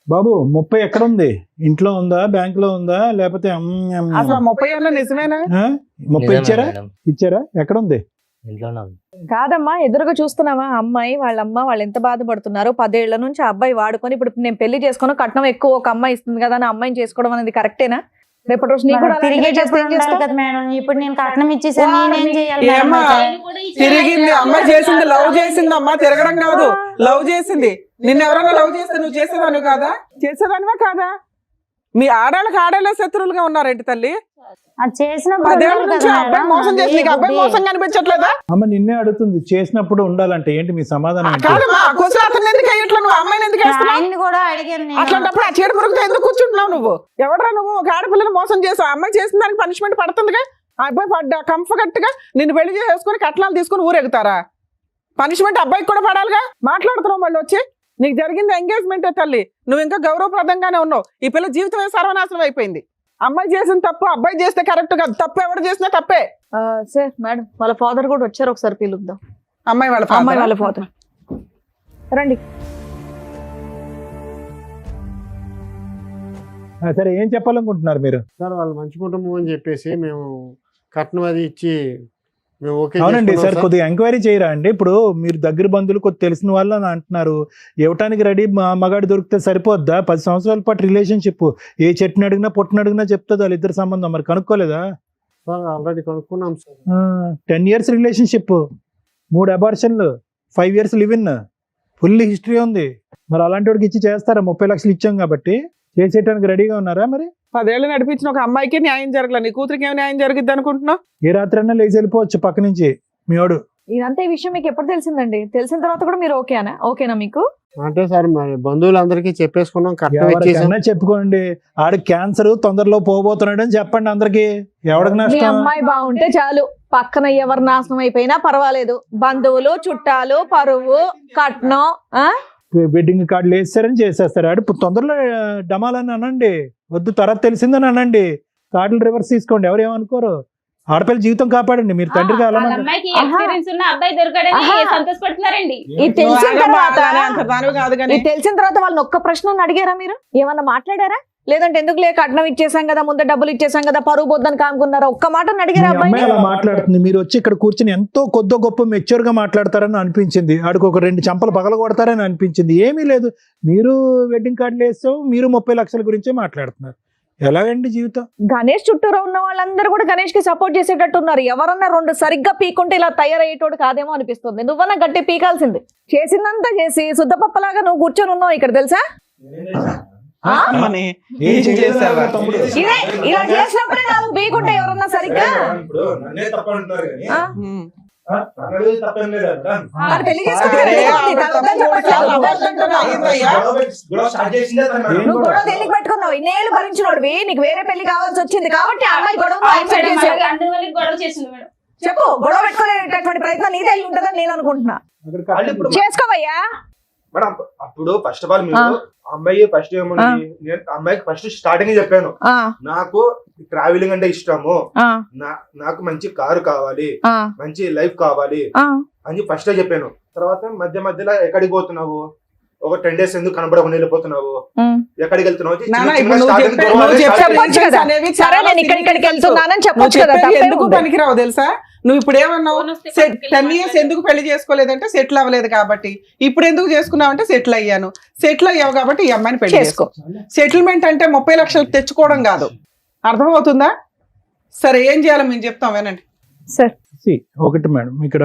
బాబు 30 ఎక్కడ ఉంది? ఇంట్లో ఉందా, బ్యాంక్ లో ఉందా, లేకపోతే అసలు 30 ఏళ్ళ నిజమేనా? 30 ఇచ్చారా? ఇచ్చారా? ఎక్కడ ఉంది? ఇంట్లోనే ఉంది. కాదమ్మా, ఎదురుగా చూస్తున్నావా అమ్మాయి వాళ్ళ అమ్మ వాళ్ళు ఎంత బాధపడుతున్నారు? 10 ఏళ్ల నుంచి ఆ అబ్బాయి వాడుకొని ఇప్పుడు నేను పెళ్లి చేసుకుని కట్నం ఎక్కువ ఒక అమ్మాయి ఇస్తుంది కదా అని అమ్మాయిని చేసుకోవడం అనేది కరెక్టేనా? రేపటి రోజు నీకు కూడా అలాంటిదే చేస్తే ఏం తిరిగేటప్పుడు చేస్తావు? కదా మేడం. ఇప్పుడు నేను కట్నం ఇచ్చేసాను, నేనేం చేయాలి మేడం? ఏమ్మా తిరిగింది అమ్మాయి చేసింది, లవ్ చేసింది. అమ్మా తిరగడం కాదు, లవ్ చేసింది. నిన్ను ఎవరైనా లవ్ చేస్తే నువ్వు చేసేదాను కాదా? చేసేదానివా కాదా? మీ ఆడాళ్ళకి ఆడాళ్ళ శత్రువులుగా ఉన్నారేంటి తల్లి? అది చేసినప్పుడు 10 ఏళ్ల ఉండాలి నుంచి కదా అబ్బాయి మేడం. మోసం చేసి నీకు అబ్బాయి అది మోసం కనిపించట్లేదా? అమ్మ నిన్నే అడుగుతుంది, చేసినప్పుడు ఉండాలంటే ఏంటి మీ సమాధానం? ఏంటి? కాదమ్మా కొంచెం అతను ఎందుకు అయ్యట్లా, నువ్వు అమ్మాయిని ఎందుకు వేస్తున్నావు? ఆయన్ని కూడా అడిగాను నేను. అట్లాంటప్పుడు ఆ చీడ పురుగుతో ఎందుకు కూర్చుంటున్నావు నువ్వు? ఎవడరా నువ్వు? ఒక ఆడపిల్లని మోసం చేసావు, అమ్మాయి చేసిన దానికి పనిష్మెంట్ పడుతుందిగా. ఆ అబ్బాయి పడ్డా కంఫర్ట్ గా నిన్ను పెళ్లి చేసుకుని కట్నాలు తీసుకుని ఊరెగుతారా? పనిష్మెంట్ అబ్బాయికి కూడా పడాలిగా. మాట్లాడుతున్నావు మళ్ళీ వచ్చి. నీకు జరిగింది ఎంగేజ్మెంటే తల్లి, నువ్వు ఇంకా గౌరవప్రదంగానే ఉన్నావు. ఈ పిల్ల జీవితమే సర్వనాశనం అయిపోయింది. అమ్మాయి చేసిన తప్పు అబ్బాయి చేస్తే కరెక్ట్ కాదు, తప్పు ఎవరు చేసినా తప్పే. సార్ మేడం వాళ్ళ ఫాదర్ కూడా వచ్చారు, ఒకసారి పిలుద్దాం. అమ్మాయి వాళ్ళ అమ్మాయి వాళ్ళ ఫాదర్ రండి. సరే ఏం చెప్పాలనుకుంటున్నారు మీరు? సార్ వాళ్ళు మంచి కుటుంబం అని చెప్పేసి మేము కట్నం అది ఇచ్చి మేము ఓకే అవునండి చేసుకున్నాం సార్, సార్. కొద్దిగా ఎంక్వైరీ చేయరా అండి? ఇప్పుడు మీరు దగ్గర బంధువులు కొద్ది తెలిసిన వాళ్ళు అని అంటున్నారు, ఇవ్వటానికి రెడీ మగాడు దొరికితే సరిపోద్దా? 10 సంవత్సరాల పాటు రిలేషన్షిప్, ఏ చెట్టుని అడిగినా పొట్టుని అడిగినా చెప్తుంది వాళ్ళిద్దరు సంబంధం. మరి కనుక్కోలేదా? సార్ ఆల్రెడీ కనుక్కున్నాం సార్. 10 years రిలేషన్షిప్, 3 అబార్షన్లు, 5 years live in, full history ఉంది. మరి అలాంటి వాడికి ఇచ్చి చేస్తారా? 30 లక్షలు ఇచ్చాం కాబట్టి చేసేయడానికి రెడీగా ఉన్నారా? మరి 10 ఏళ్ళు నడిపించిన ఒక అమ్మాయికి న్యాయం జరగలేదు, నీ కూతురికి ఏమి న్యాయం జరిగిద్ది అనుకుంటున్నావు? ఏ రాత్రైనా లేచి వెళ్ళిపోవచ్చు పక్క నుంచి మీ వాడు. ఇదంతా ఈ విషయం మీకు ఎప్పుడు తెలిసిందండి? తెలిసిన తర్వాత కూడా మీరు ఓకేనా మీకు? అంటే సార్ మరి బంధువులందరికీ చెప్పేసుకున్నాం, కట్నం ఇచ్చేసాం. ఎవరికైనా చెప్పుకోండి, ఆడికి క్యాన్సర్ తొందరలో పోబోతున్నాడు అని చెప్పండి అందరికి. ఎవరికి మీ నష్టం? అమ్మాయి బాగుంటే చాలు, పక్కన ఎవరు నాశనం అయిపోయినా పర్వాలేదు. బంధువులు, చుట్టాలు, పరువు, కట్నం, వెడ్డింగ్ కార్డులు వేస్తారని చేసేస్తారు. ఆడు తొందరలో డమాలని అనండి, వద్దు తర్వాత తెలిసిందని అనండి, కార్డులు రివర్స్ తీసుకోండి, ఎవరు ఏమనుకోరు. ఆడపిల్ల జీవితం కాపాడండి, మీరు తండ్రిగా అలా వాళ్ళ అమ్మాయికి ఎక్స్పీరియన్స్ ఉన్న అబ్బాయి దొరకడని ఆహా. సంతోషపడుతున్నారండి. ఇది తెలిసిన తర్వాత అంత దానివి కాదు కానీ ఇది తెలిసిన తర్వాత వాళ్ళని ఒక్క ప్రశ్న అడిగారా మీరు? ఏమన్నా మాట్లాడారా? లేదంటే ఎందుకు లేక కట్నం ఇచ్చేసాం కదా, ముందే డబ్బులు ఇచ్చేసాం కదా, పరువు పోద్దని కానుకున్నారా? ఒక్క మాట అడిగారా మీ అమ్మాయి అబ్బాయిని? అలా మాట్లాడుతుంది, మీరు వచ్చి ఇక్కడ కూర్చొని ఎంతో కొద్ది గొప్ప మెచ్యూర్ గా మాట్లాడతారని అనిపించింది. ఆడికి ఒక 2 చంపలు పగల కొడతారని అనిపించింది. ఏమీ లేదు, మీరు వెడ్డింగ్ కార్డులు వేస్తాం, మీరు 30 లక్షల గురించే మాట్లాడుతున్నారు. ఎలాగండి జీవితం? గణేష్ చుట్టూరా ఉన్న వాళ్ళందరూ కూడా గణేష్ కి సపోర్ట్ చేసేటట్టు ఉన్నారు. ఎవరన్నా 2 సరిగ్గా పీకుంటే ఇలా తయారయ్యేటోడు కాదేమో అనిపిస్తుంది. నువ్వన్నా గట్టి పీకాల్సింది. చేసిందంతా చేసి శుద్ధపప్పలాగా నువ్వు కూర్చొని ఉన్నావు ఇక్కడ, తెలుసా? అమ్మని ఏం చేసావా తమ్ముడు? ఇదే ఇలా చేసినప్పుడే కాదు, పీకుంటే ఎవరన్నా సరిగ్గా. ఆ? మరి పెళ్లి చేసుకుంటే అరే, పెళ్లి తగ్గదని చెప్పట్లేదు. అయ్యిందయ్యా. నువ్వు గొడవ తెలియక పెట్టుకున్నావు, ఇన్నేళ్ళు భరించినోడివి, నీకు వేరే పెళ్లి కావాల్సి వచ్చింది కాబట్టి ఆ అమ్మాయి గొడవ యాక్సెప్ట్ చేసావు. అందువల్ల గొడవ చేసింది మేడం. చెప్పు, గొడవ పెట్టుకునేటటువంటి ప్రయత్నం నీదే అయి ఉంటుందని నేను అనుకుంటున్నా. చేసుకోవయ్యా. మేడం అప్పుడు ఫస్ట్ ఆఫ్ ఆల్ మీరు అమ్మాయి ఫస్ట్ ఏముంది, నేను అమ్మాయికి ఫస్ట్ స్టార్టింగ్ చెప్పాను, నాకు ట్రావెలింగ్ అంటే ఇష్టము, నాకు మంచి కారు కావాలి, మంచి లైఫ్ కావాలి అని ఫస్ట్ చెప్పాను. తర్వాత మధ్య మధ్యలో ఎక్కడికి పోతున్నావు, ఒక 10 days ఎందుకు కనబడకుండా వెళ్ళిపోతున్నావు, ఎక్కడికి వెళ్తున్నావు, నాన్న, ఇప్పుడు నువ్వు చెప్పొచ్చు కదా. సరే నేను ఇక్కడికి వెళ్తున్నానని చెప్పొచ్చు కదా. ఎందుకు పనికిరావు తెలుసా? నువ్వు ఇప్పుడు ఏమన్నావు? 10 years ఎందుకు పెళ్లి చేసుకోలేదంటే సెటిల్ అవ్వలేదు కాబట్టి. ఇప్పుడు ఎందుకు చేసుకున్నావు అంటే సెటిల్ అయ్యాను. సెటిల్ అయ్యావు కాబట్టి ఈ అమ్మాయిని పెళ్లి చేసుకో. సెటిల్మెంట్ అంటే 30 లక్షలు తెచ్చుకోవడం కాదు, అర్థమవుతుందా? సరే ఏం చేయాలో మేము చెప్తాం, వినండి. సార్ ఒకటి మేడం, ఇక్కడ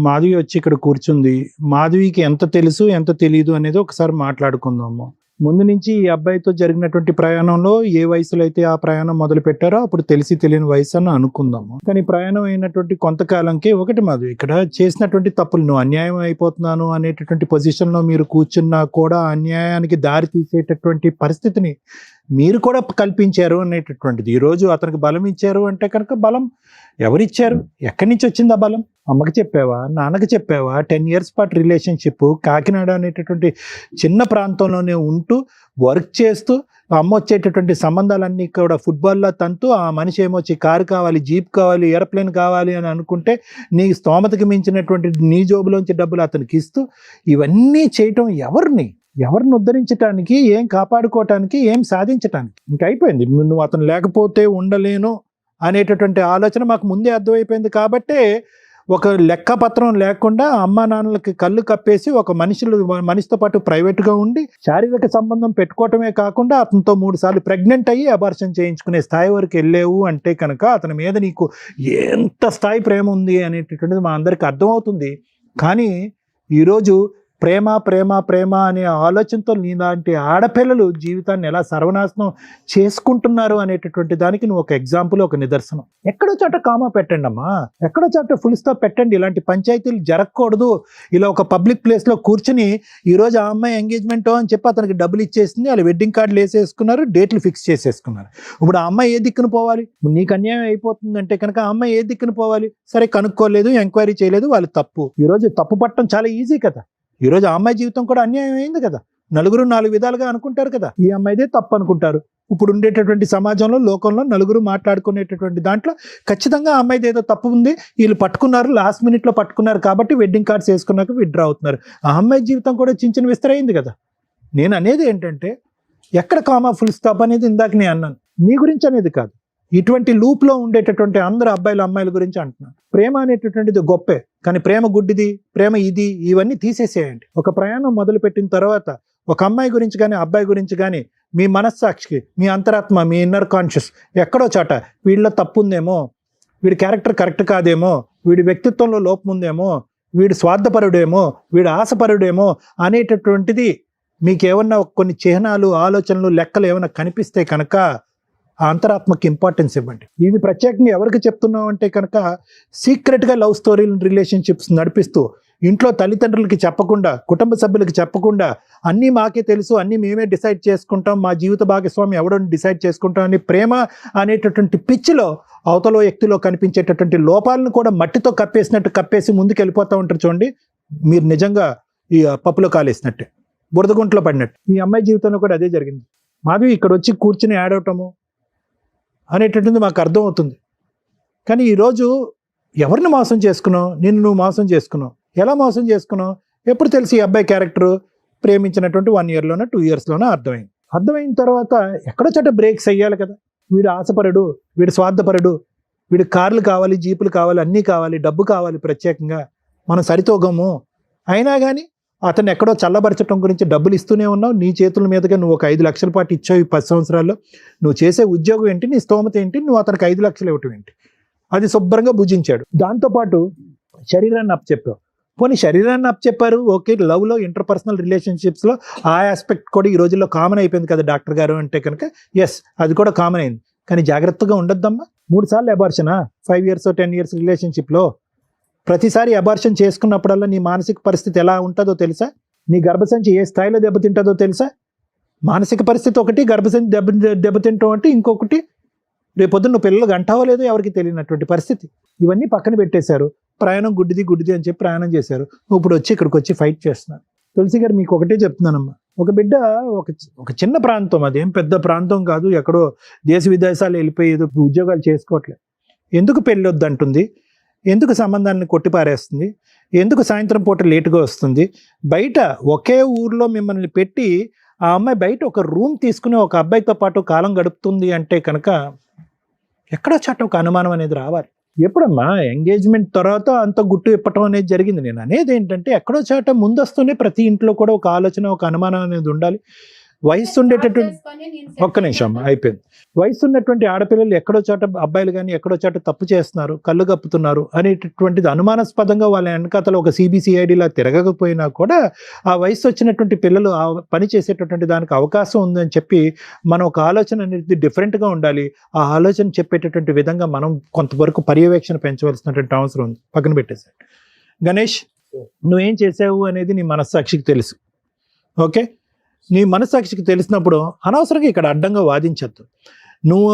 మాధవి వచ్చి ఇక్కడ కూర్చుంది. మాధవికి ఎంత తెలుసు ఎంత తెలియదు అనేది ఒకసారి మాట్లాడుకుందాము. ముందు నుంచి ఈ అబ్బాయితో జరిగినటువంటి ప్రయాణంలో ఏ వయసులో అయితే ఆ ప్రయాణం మొదలు పెట్టారో అప్పుడు తెలిసి తెలియని వయసు అని అనుకుందాము. కానీ ప్రయాణం అయినటువంటి కొంతకాలంకే ఒకటి మాధవి ఇక్కడ చేసినటువంటి తప్పులు, నువ్వు అన్యాయం అయిపోతున్నాను అనేటటువంటి పొజిషన్ లో మీరు కూర్చున్నా కూడా అన్యాయానికి దారి తీసేటటువంటి పరిస్థితిని మీరు కూడా కల్పించారు అనేటటువంటిది. ఈరోజు అతనికి బలం ఇచ్చారు అంటే కనుక బలం ఎవరిచ్చారు? ఎక్కడి నుంచి వచ్చింది ఆ బలం? అమ్మకి చెప్పావా, నాన్నకి చెప్పావా? 10 years పాటు రిలేషన్షిప్, కాకినాడ అనేటటువంటి చిన్న ప్రాంతంలోనే ఉంటూ వర్క్ చేస్తూ అమ్మ వచ్చేటటువంటి సంబంధాలన్నీ కూడా ఫుట్బాల్లో తంతూ ఆ మనిషి ఏమొచ్చి కారు కావాలి, జీప్ కావాలి, ఏరోప్లేన్ కావాలి అని అనుకుంటే నీ స్తోమతకి మించినటువంటి నీ జోబులోంచి డబ్బులు అతనికి ఇస్తూ ఇవన్నీ చేయటం ఎవరిని ఉద్ధరించడానికి, ఏం కాపాడుకోవటానికి, ఏం సాధించటానికి? ఇంక అయిపోయింది. నువ్వు అతను లేకపోతే ఉండలేను అనేటటువంటి ఆలోచన మాకు ముందే అర్థమైపోయింది. కాబట్టే ఒక లెక్కపత్రం లేకుండా అమ్మా నాన్నలకి కళ్ళు కప్పేసి ఒక మనిషితో పాటు ప్రైవేట్గా ఉండి శారీరక సంబంధం పెట్టుకోవటమే కాకుండా అతనితో 3 సార్లు ప్రెగ్నెంట్ అయ్యి అబార్షన్ చేయించుకునే స్థాయి వరకు వెళ్ళేవు అంటే కనుక అతని మీద నీకు ఎంత స్థాయి ప్రేమ ఉంది అనేటటువంటిది మా అందరికి అర్థమవుతుంది. కానీ ఈరోజు ప్రేమ ప్రేమ ప్రేమ అనే ఆలోచనతో నీలాంటి ఆడపిల్లలు జీవితాన్ని ఎలా సర్వనాశనం చేసుకుంటున్నారు అనేటటువంటి దానికి నువ్వు ఒక ఎగ్జాంపుల్, ఒక నిదర్శనం. ఎక్కడో చోట కామా పెట్టండి అమ్మా, ఎక్కడో చోట ఫుల్ స్టాప్ పెట్టండి. ఇలాంటి పంచాయతీలు జరగకూడదు. ఇలా ఒక పబ్లిక్ ప్లేస్లో కూర్చుని ఈరోజు ఆ అమ్మాయి ఎంగేజ్మెంట్ అని చెప్పి అతనికి డబ్బులు ఇచ్చేసింది, వాళ్ళు వెడ్డింగ్ కార్డులు వేసేసుకున్నారు, డేట్లు ఫిక్స్ చేసేసుకున్నారు. ఇప్పుడు ఆ అమ్మాయి ఏ దిక్కున పోవాలి? నీకు అన్యాయం అయిపోతుందంటే కనుక ఆ అమ్మాయి ఏ దిక్కున పోవాలి? సరే కనుక్కోలేదు, ఎంక్వైరీ చేయలేదు, వాళ్ళు తప్పు. ఈరోజు తప్పు పట్టడం చాలా ఈజీ కదా. ఈరోజు ఆ అమ్మాయి జీవితం కూడా అన్యాయం అయింది కదా. నలుగురు 4 విధాలుగా అనుకుంటారు కదా, ఈ అమ్మాయిదే తప్పు అనుకుంటారు. ఇప్పుడు ఉండేటటువంటి సమాజంలో, లోకంలో నలుగురు మాట్లాడుకునేటటువంటి దాంట్లో ఖచ్చితంగా ఆ అమ్మాయిది ఏదో తప్పు ఉంది, వీళ్ళు పట్టుకున్నారు, లాస్ట్ మినిట్లో పట్టుకున్నారు కాబట్టి వెడ్డింగ్ కార్డ్స్ వేసుకున్నాక విత్డ్రా అవుతున్నారు. ఆ అమ్మాయి జీవితం కూడా చించిన విస్తరైంది కదా. నేను అనేది ఏంటంటే ఎక్కడ కామా ఫుల్ స్టాప్ అనేది ఇందాక నేను అన్నాను. నీ గురించి అనేది కాదు, ఇటువంటి లూప్లో ఉండేటటువంటి అందరు అబ్బాయిలు అమ్మాయిల గురించి అంటున్నాను. ప్రేమ అనేటటువంటిది గొప్పే, కానీ ప్రేమ గుడ్డిది, ప్రేమ ఇది, ఇవన్నీ తీసేసేయండి. ఒక ప్రయాణం మొదలు పెట్టిన తర్వాత ఒక అమ్మాయి గురించి కానీ అబ్బాయి గురించి కానీ మీ మనస్సాక్షికి, మీ అంతరాత్మ, మీ ఇన్నర్ కాన్షియస్ ఎక్కడో చాట వీళ్ళలో తప్పు ఉందేమో, వీడి క్యారెక్టర్ కరెక్ట్ కాదేమో, వీడి వ్యక్తిత్వంలో లోపం ఉందేమో, వీడు స్వార్థపరుడేమో, వీడు ఆశపరుడేమో అనేటటువంటిది మీకు ఏమన్నా కొన్ని చిహ్నాలు, ఆలోచనలు, లెక్కలు ఏమైనా కనిపిస్తే కనుక ఆ అంతరాత్మకి ఇంపార్టెన్స్ ఇవ్వండి. ఇది ప్రత్యేకంగా ఎవరికి చెప్తున్నాం అంటే కనుక సీక్రెట్గా లవ్ స్టోరీలు, రిలేషన్షిప్స్ నడిపిస్తూ ఇంట్లో తల్లిదండ్రులకి చెప్పకుండా, కుటుంబ సభ్యులకి చెప్పకుండా, అన్నీ మాకే తెలుసు, అన్నీ మేమే డిసైడ్ చేసుకుంటాం, మా జీవిత భాగస్వామి ఎవడో డిసైడ్ చేసుకుంటాం అని ప్రేమ అనేటటువంటి పిచ్చిలో అవతల వ్యక్తిలో కనిపించేటటువంటి లోపాలను కూడా మట్టితో కప్పేసినట్టు కప్పేసి ముందుకు వెళ్ళిపోతూ ఉంటారు. చూడండి, మీరు నిజంగా ఈ పప్పులో కాలేసినట్టే, బురదగుంట్లో పడినట్టు. ఈ అమ్మాయి జీవితంలో కూడా అదే జరిగింది. మాధవి ఇక్కడ వచ్చి కూర్చుని ఆడవటము అనేటటువంటిది మాకు అర్థం అవుతుంది. కానీ ఈరోజు ఎవరిని మోసం చేసుకున్నావు? నిన్ను నువ్వు మోసం చేసుకున్నావు. ఎలా మోసం చేసుకున్నావు? ఎప్పుడు తెలిసి ఈ అబ్బాయి క్యారెక్టర్ ప్రేమించినటువంటి 1 yearలోనో 2 yearsలోనో అర్థమైంది. అర్థమైన తర్వాత ఎక్కడో చోట బ్రేక్స్ అయ్యాలి కదా. వీడు ఆశపరుడు, వీడు స్వార్థపరుడు, వీడు కార్లు కావాలి, జీపులు కావాలి, అన్నీ కావాలి, డబ్బు కావాలి, ప్రత్యేకంగా మనం సరితూగము. అయినా కానీ అతను ఎక్కడో చల్లబరచడం గురించి డబ్బులు ఇస్తూనే ఉన్నావు. నీ చేతుల మీదుగా నువ్వు ఒక 5 లక్షల పాటు ఇచ్చావు ఈ 10 సంవత్సరాల్లో. నువ్వు చేసే ఉద్యోగం ఏంటి, నీ స్తోమత ఏంటి, నువ్వు అతనికి 5 లక్షలు ఇవ్వటం ఏంటి? అది శుభ్రంగా భుజించాడు. దాంతోపాటు శరీరాన్ని అప్పచెప్పావు. పోనీ శరీరాన్ని అప్పచెప్పారు, ఓకే, లవ్లో, ఇంటర్పర్సనల్ రిలేషన్షిప్స్లో ఆ ఆస్పెక్ట్ కూడా ఈ రోజుల్లో కామన్ అయిపోయింది కదా డాక్టర్ గారు అంటే కనుక. ఎస్, అది కూడా కామన్ అయింది. కానీ జాగ్రత్తగా ఉండొద్దమ్మా. 3 సార్లు అబార్షనా 5 years 10 years రిలేషన్షిప్లో? ప్రతిసారి అబార్షన్ చేసుకున్నప్పుడల్లా నీ మానసిక పరిస్థితి ఎలా ఉంటుందో తెలుసా? నీ గర్భసంచి ఏ స్థాయిలో దెబ్బతింటుందో తెలుసా? మానసిక పరిస్థితి ఒకటి, గర్భసంచి దెబ్బతింటాం అంటే ఇంకొకటి. రేపొద్దున నువ్వు పిల్లలు గంటావో లేదో ఎవరికి తెలియనటువంటి పరిస్థితి. ఇవన్నీ పక్కన పెట్టేశారు. ప్రయాణం గుడ్డిది అని చెప్పి ప్రయాణం చేశారు. ఇప్పుడు వచ్చి ఇక్కడికి వచ్చి ఫైట్ చేస్తున్నారు. తులసి గారు, మీకు ఒకటే చెప్తున్నానమ్మా. ఒక బిడ్డ ఒక చిన్న ప్రాంతం, అదేం పెద్ద ప్రాంతం కాదు, ఎక్కడో దేశ విదేశాలు వెళ్ళిపోయి ఏదో ఉద్యోగాలు చేసుకోవట్లేదు. ఎందుకు పెళ్ళి వద్దంటుంది? ఎందుకు సంబంధాన్ని కొట్టిపారేస్తుంది? ఎందుకు సాయంత్రం పూట లేటుగా వస్తుంది? బయట ఒకే ఊర్లో మిమ్మల్ని పెట్టి ఆ అమ్మాయి బయట ఒక రూమ్ తీసుకుని ఒక అబ్బాయితో పాటు కాలం గడుపుతుంది అంటే కనుక ఎక్కడో చోట ఒక అనుమానం అనేది రావాలి. ఎప్పుడమ్మా ఎంగేజ్మెంట్ తర్వాత అంత గుట్టు ఇప్పటం అనేది జరిగింది. నేను అనేది ఏంటంటే ఎక్కడో చోట ముందొస్తూనే ప్రతి ఇంట్లో కూడా ఒక ఆలోచన, ఒక అనుమానం అనేది ఉండాలి. వయసు ఉండేటటువంటి, ఒక్క నిమిషం అమ్మా, అయిపోయింది. వయసు ఉన్నటువంటి ఆడపిల్లలు ఎక్కడో చోట, అబ్బాయిలు కానీ ఎక్కడో చోట తప్పు చేస్తున్నారు, కళ్ళు కప్పుతున్నారు అనేటటువంటిది అనుమానాస్పదంగా వాళ్ళ వెనకాతలో ఒక CBCIDలా తిరగకపోయినా కూడా ఆ వయసు వచ్చినటువంటి పిల్లలు ఆ పని చేసేటటువంటి దానికి అవకాశం ఉందని చెప్పి మనం ఒక ఆలోచన అనేది డిఫరెంట్గా ఉండాలి. ఆ ఆలోచన చెప్పేటటువంటి విధంగా మనం కొంతవరకు పర్యవేక్షణ పెంచవలసినటువంటి అవసరం ఉంది. పక్కన పెట్టేశాడు. గణేష్, నువ్వేం చేసావు అనేది నీ మనస్సాక్షికి తెలుసు. ఓకే, నీ మనస్సాక్షికి తెలిసినప్పుడు అనవసరంగా ఇక్కడ అడ్డంగా వాదించద్దు. నువ్వు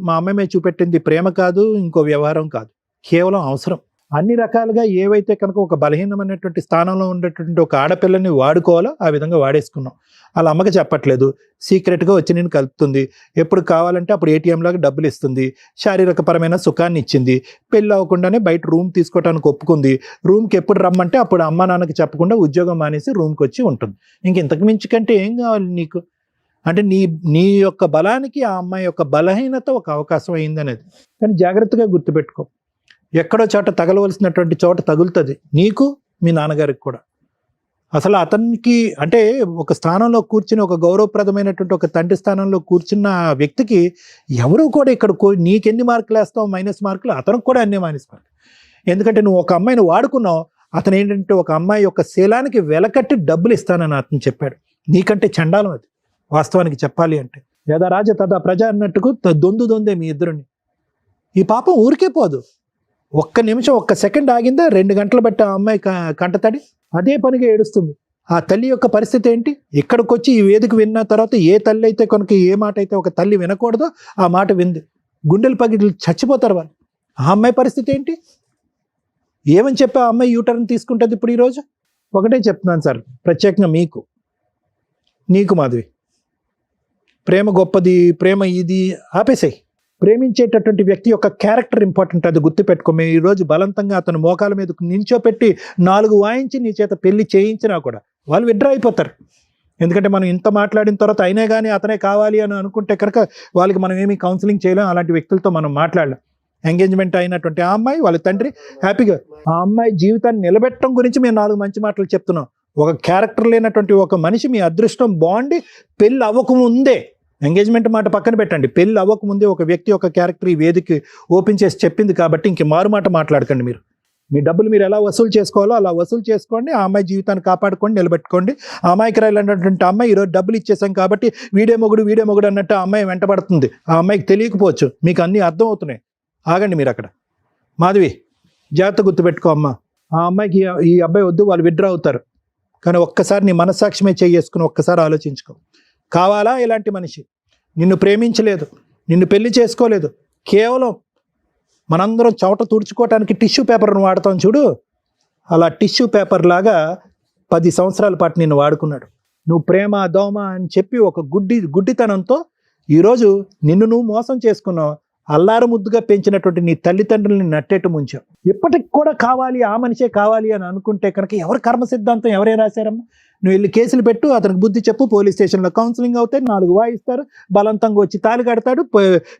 మా అమ్మాయి మీద చూపెట్టింది ప్రేమ కాదు, ఇంకో వ్యవహారం కాదు, కేవలం అవసరం. అన్ని రకాలుగా ఏవైతే కనుక ఒక బలహీనమైనటువంటి స్థానంలో ఉండేటువంటి ఒక ఆడపిల్లని వాడుకోవాలో ఆ విధంగా వాడేసుకున్నాం. వాళ్ళ అమ్మకి చెప్పట్లేదు, సీక్రెట్గా వచ్చి నేను కలుపుతుంది, ఎప్పుడు కావాలంటే అప్పుడు ATM లాగా డబ్బులు ఇస్తుంది, శారీరకపరమైన సుఖాన్ని ఇచ్చింది, పెళ్ళి అవ్వకుండానే బయట రూమ్ తీసుకోవడానికి ఒప్పుకుంది, రూమ్కి ఎప్పుడు రమ్మంటే అప్పుడు అమ్మ నాన్నకి చెప్పకుండా ఉద్యోగం మానేసి రూమ్కి వచ్చి ఉంటుంది. ఇంతకు మించి కంటే ఏం కావాలి నీకు? అంటే నీ యొక్క బలానికి ఆ అమ్మాయి యొక్క బలహీనత ఒక అవకాశం అయిందనేది. కానీ జాగ్రత్తగా గుర్తుపెట్టుకో, ఎక్కడో చోట తగలవలసినటువంటి చోట తగులుతుంది, నీకు మీ నాన్నగారికి కూడా. అసలు అతనికి అంటే ఒక స్థానంలో కూర్చుని, ఒక గౌరవప్రదమైనటువంటి ఒక తండ్రి స్థానంలో కూర్చున్న వ్యక్తికి ఎవరు కూడా ఇక్కడ నీకెన్ని మార్కులు వేస్తావు మైనస్ మార్కులు, అతనికి కూడా అన్ని మైనస్ మార్కులు. ఎందుకంటే నువ్వు ఒక అమ్మాయిని వాడుకున్నావు, అతను ఏంటంటే ఒక అమ్మాయి యొక్క శీలానికి వెలకట్టి డబ్బులు ఇస్తానని అతను చెప్పాడు. నీకంటే చండాలం అది వాస్తవానికి చెప్పాలి అంటే. యదా రాజ తదా ప్రజ అన్నట్టుకు దొందే మీ ఇద్దరుని. ఈ పాపం ఊరికే పోదు. ఒక్క నిమిషం, ఒక్క సెకండ్ ఆగిందా 2 గంటలు బట్టి ఆ అమ్మాయి కంటతడి అదే పనిగా ఏడుస్తుంది. ఆ తల్లి యొక్క పరిస్థితి ఏంటి? ఇక్కడికి వచ్చి ఈ వేదిక విన్న తర్వాత ఏ తల్లి అయితే కనుక ఏ మాట అయితే ఒక తల్లి వినకూడదో ఆ మాట వింది, గుండెలు పగిలి చచ్చిపోతారు వాళ్ళు. ఆ అమ్మాయి పరిస్థితి ఏంటి? ఏమని చెప్పి ఆ అమ్మాయి యూటర్న్ తీసుకుంటుంది ఇప్పుడు ఈరోజు? ఒకటే చెప్తున్నాను సార్, ప్రత్యేకంగా నీకు మాధవి, ప్రేమ గొప్పది, ప్రేమ ఇది ఆపేసాయి. ప్రేమించేటటువంటి వ్యక్తి యొక్క క్యారెక్టర్ ఇంపార్టెంట్, అది గుర్తుపెట్టుకో. మేము ఈరోజు బలవంతంగా అతను మోకాల మీద నించోపెట్టి 4 వాయించి నీ చేత పెళ్లి చేయించినా కూడా వాళ్ళు విడ్రా అయిపోతారు. ఎందుకంటే మనం ఇంత మాట్లాడిన తర్వాత అయినా కానీ అతనే కావాలి అని అనుకుంటే కనుక వాళ్ళకి మనం ఏమీ కౌన్సిలింగ్ చేయలేం, అలాంటి వ్యక్తులతో మనం మాట్లాడలేం. ఎంగేజ్మెంట్ అయినటువంటి ఆ అమ్మాయి వాళ్ళ తండ్రి హ్యాపీగా ఆ అమ్మాయి జీవితాన్ని నిలబెట్టడం గురించి మేము 4 మంచి మాటలు చెప్తున్నాం. ఒక క్యారెక్టర్ లేనటువంటి ఒక మనిషి మీ అదృష్టం బాగుండి పెళ్ళి అవ్వకముందే, ఎంగేజ్మెంట్ మాట పక్కన పెట్టండి, పెళ్ళి అవ్వకముందే ఒక వ్యక్తి ఒక క్యారెక్టర్ ఈ వేదిక ఓపెన్ చేసి చెప్పింది కాబట్టి ఇంక మారు మాట మాట్లాడకండి. మీరు మీ డబ్బులు మీరు ఎలా వసూలు చేసుకోవాలో అలా వసూలు చేసుకోండి, ఆ అమ్మాయి జీవితాన్ని కాపాడుకోండి, నిలబెట్టుకోండి. ఆ అమ్మాయికి రాయాలన్నటువంటి అమ్మాయి ఈరోజు డబ్బులు ఇచ్చేసాం కాబట్టి వీడే మొగుడు అన్నట్టు ఆ అమ్మాయి వెంటబడుతుంది. ఆ అమ్మాయికి తెలియకపోవచ్చు, మీకు అన్నీ అర్థం అవుతున్నాయి. ఆగండి మీరు అక్కడ. మాధవి జాగ్రత్త గుర్తుపెట్టుకో అమ్మ, ఆ అమ్మాయికి ఈ అబ్బాయి వద్దు, వాళ్ళు విత్డ్రా అవుతారు. కానీ ఒక్కసారి నీ మనస్సాక్షిమే చేసుకుని ఒక్కసారి ఆలోచించుకో. కావాలా ఇలాంటి మనిషి? నిన్ను ప్రేమించలేదు, నిన్ను పెళ్లి చేసుకోలేదు, కేవలం మనందరం చవట తుడుచుకోవటానికి టిష్యూ పేపర్ను వాడతాం చూడు, అలా టిష్యూ పేపర్ లాగా 10 సంవత్సరాల పాటు నిన్ను వాడుకున్నాడు. నువ్వు ప్రేమ దోమ అని చెప్పి ఒక గుడ్డితనంతో ఈరోజు నిన్ను నువ్వు మోసం చేసుకున్నావు. అల్లారు ముద్దుగా పెంచినటువంటి నీ తల్లిదండ్రులని నట్టేట్టు ముంచావు. ఇప్పటికి కూడా కావాలి, ఆ మనిషే కావాలి అని అనుకుంటే కనుక ఎవరు కర్మ సిద్ధాంతం ఎవరే రాశారమ్మా? నువ్వు వెళ్ళి కేసులు పెట్టు, అతనికి బుద్ధి చెప్పు, పోలీస్ స్టేషన్లో కౌన్సిలింగ్ అవుతాయి, 4 వాయిస్తారు, బలవంతంగా వచ్చి తాళి కడతాడు,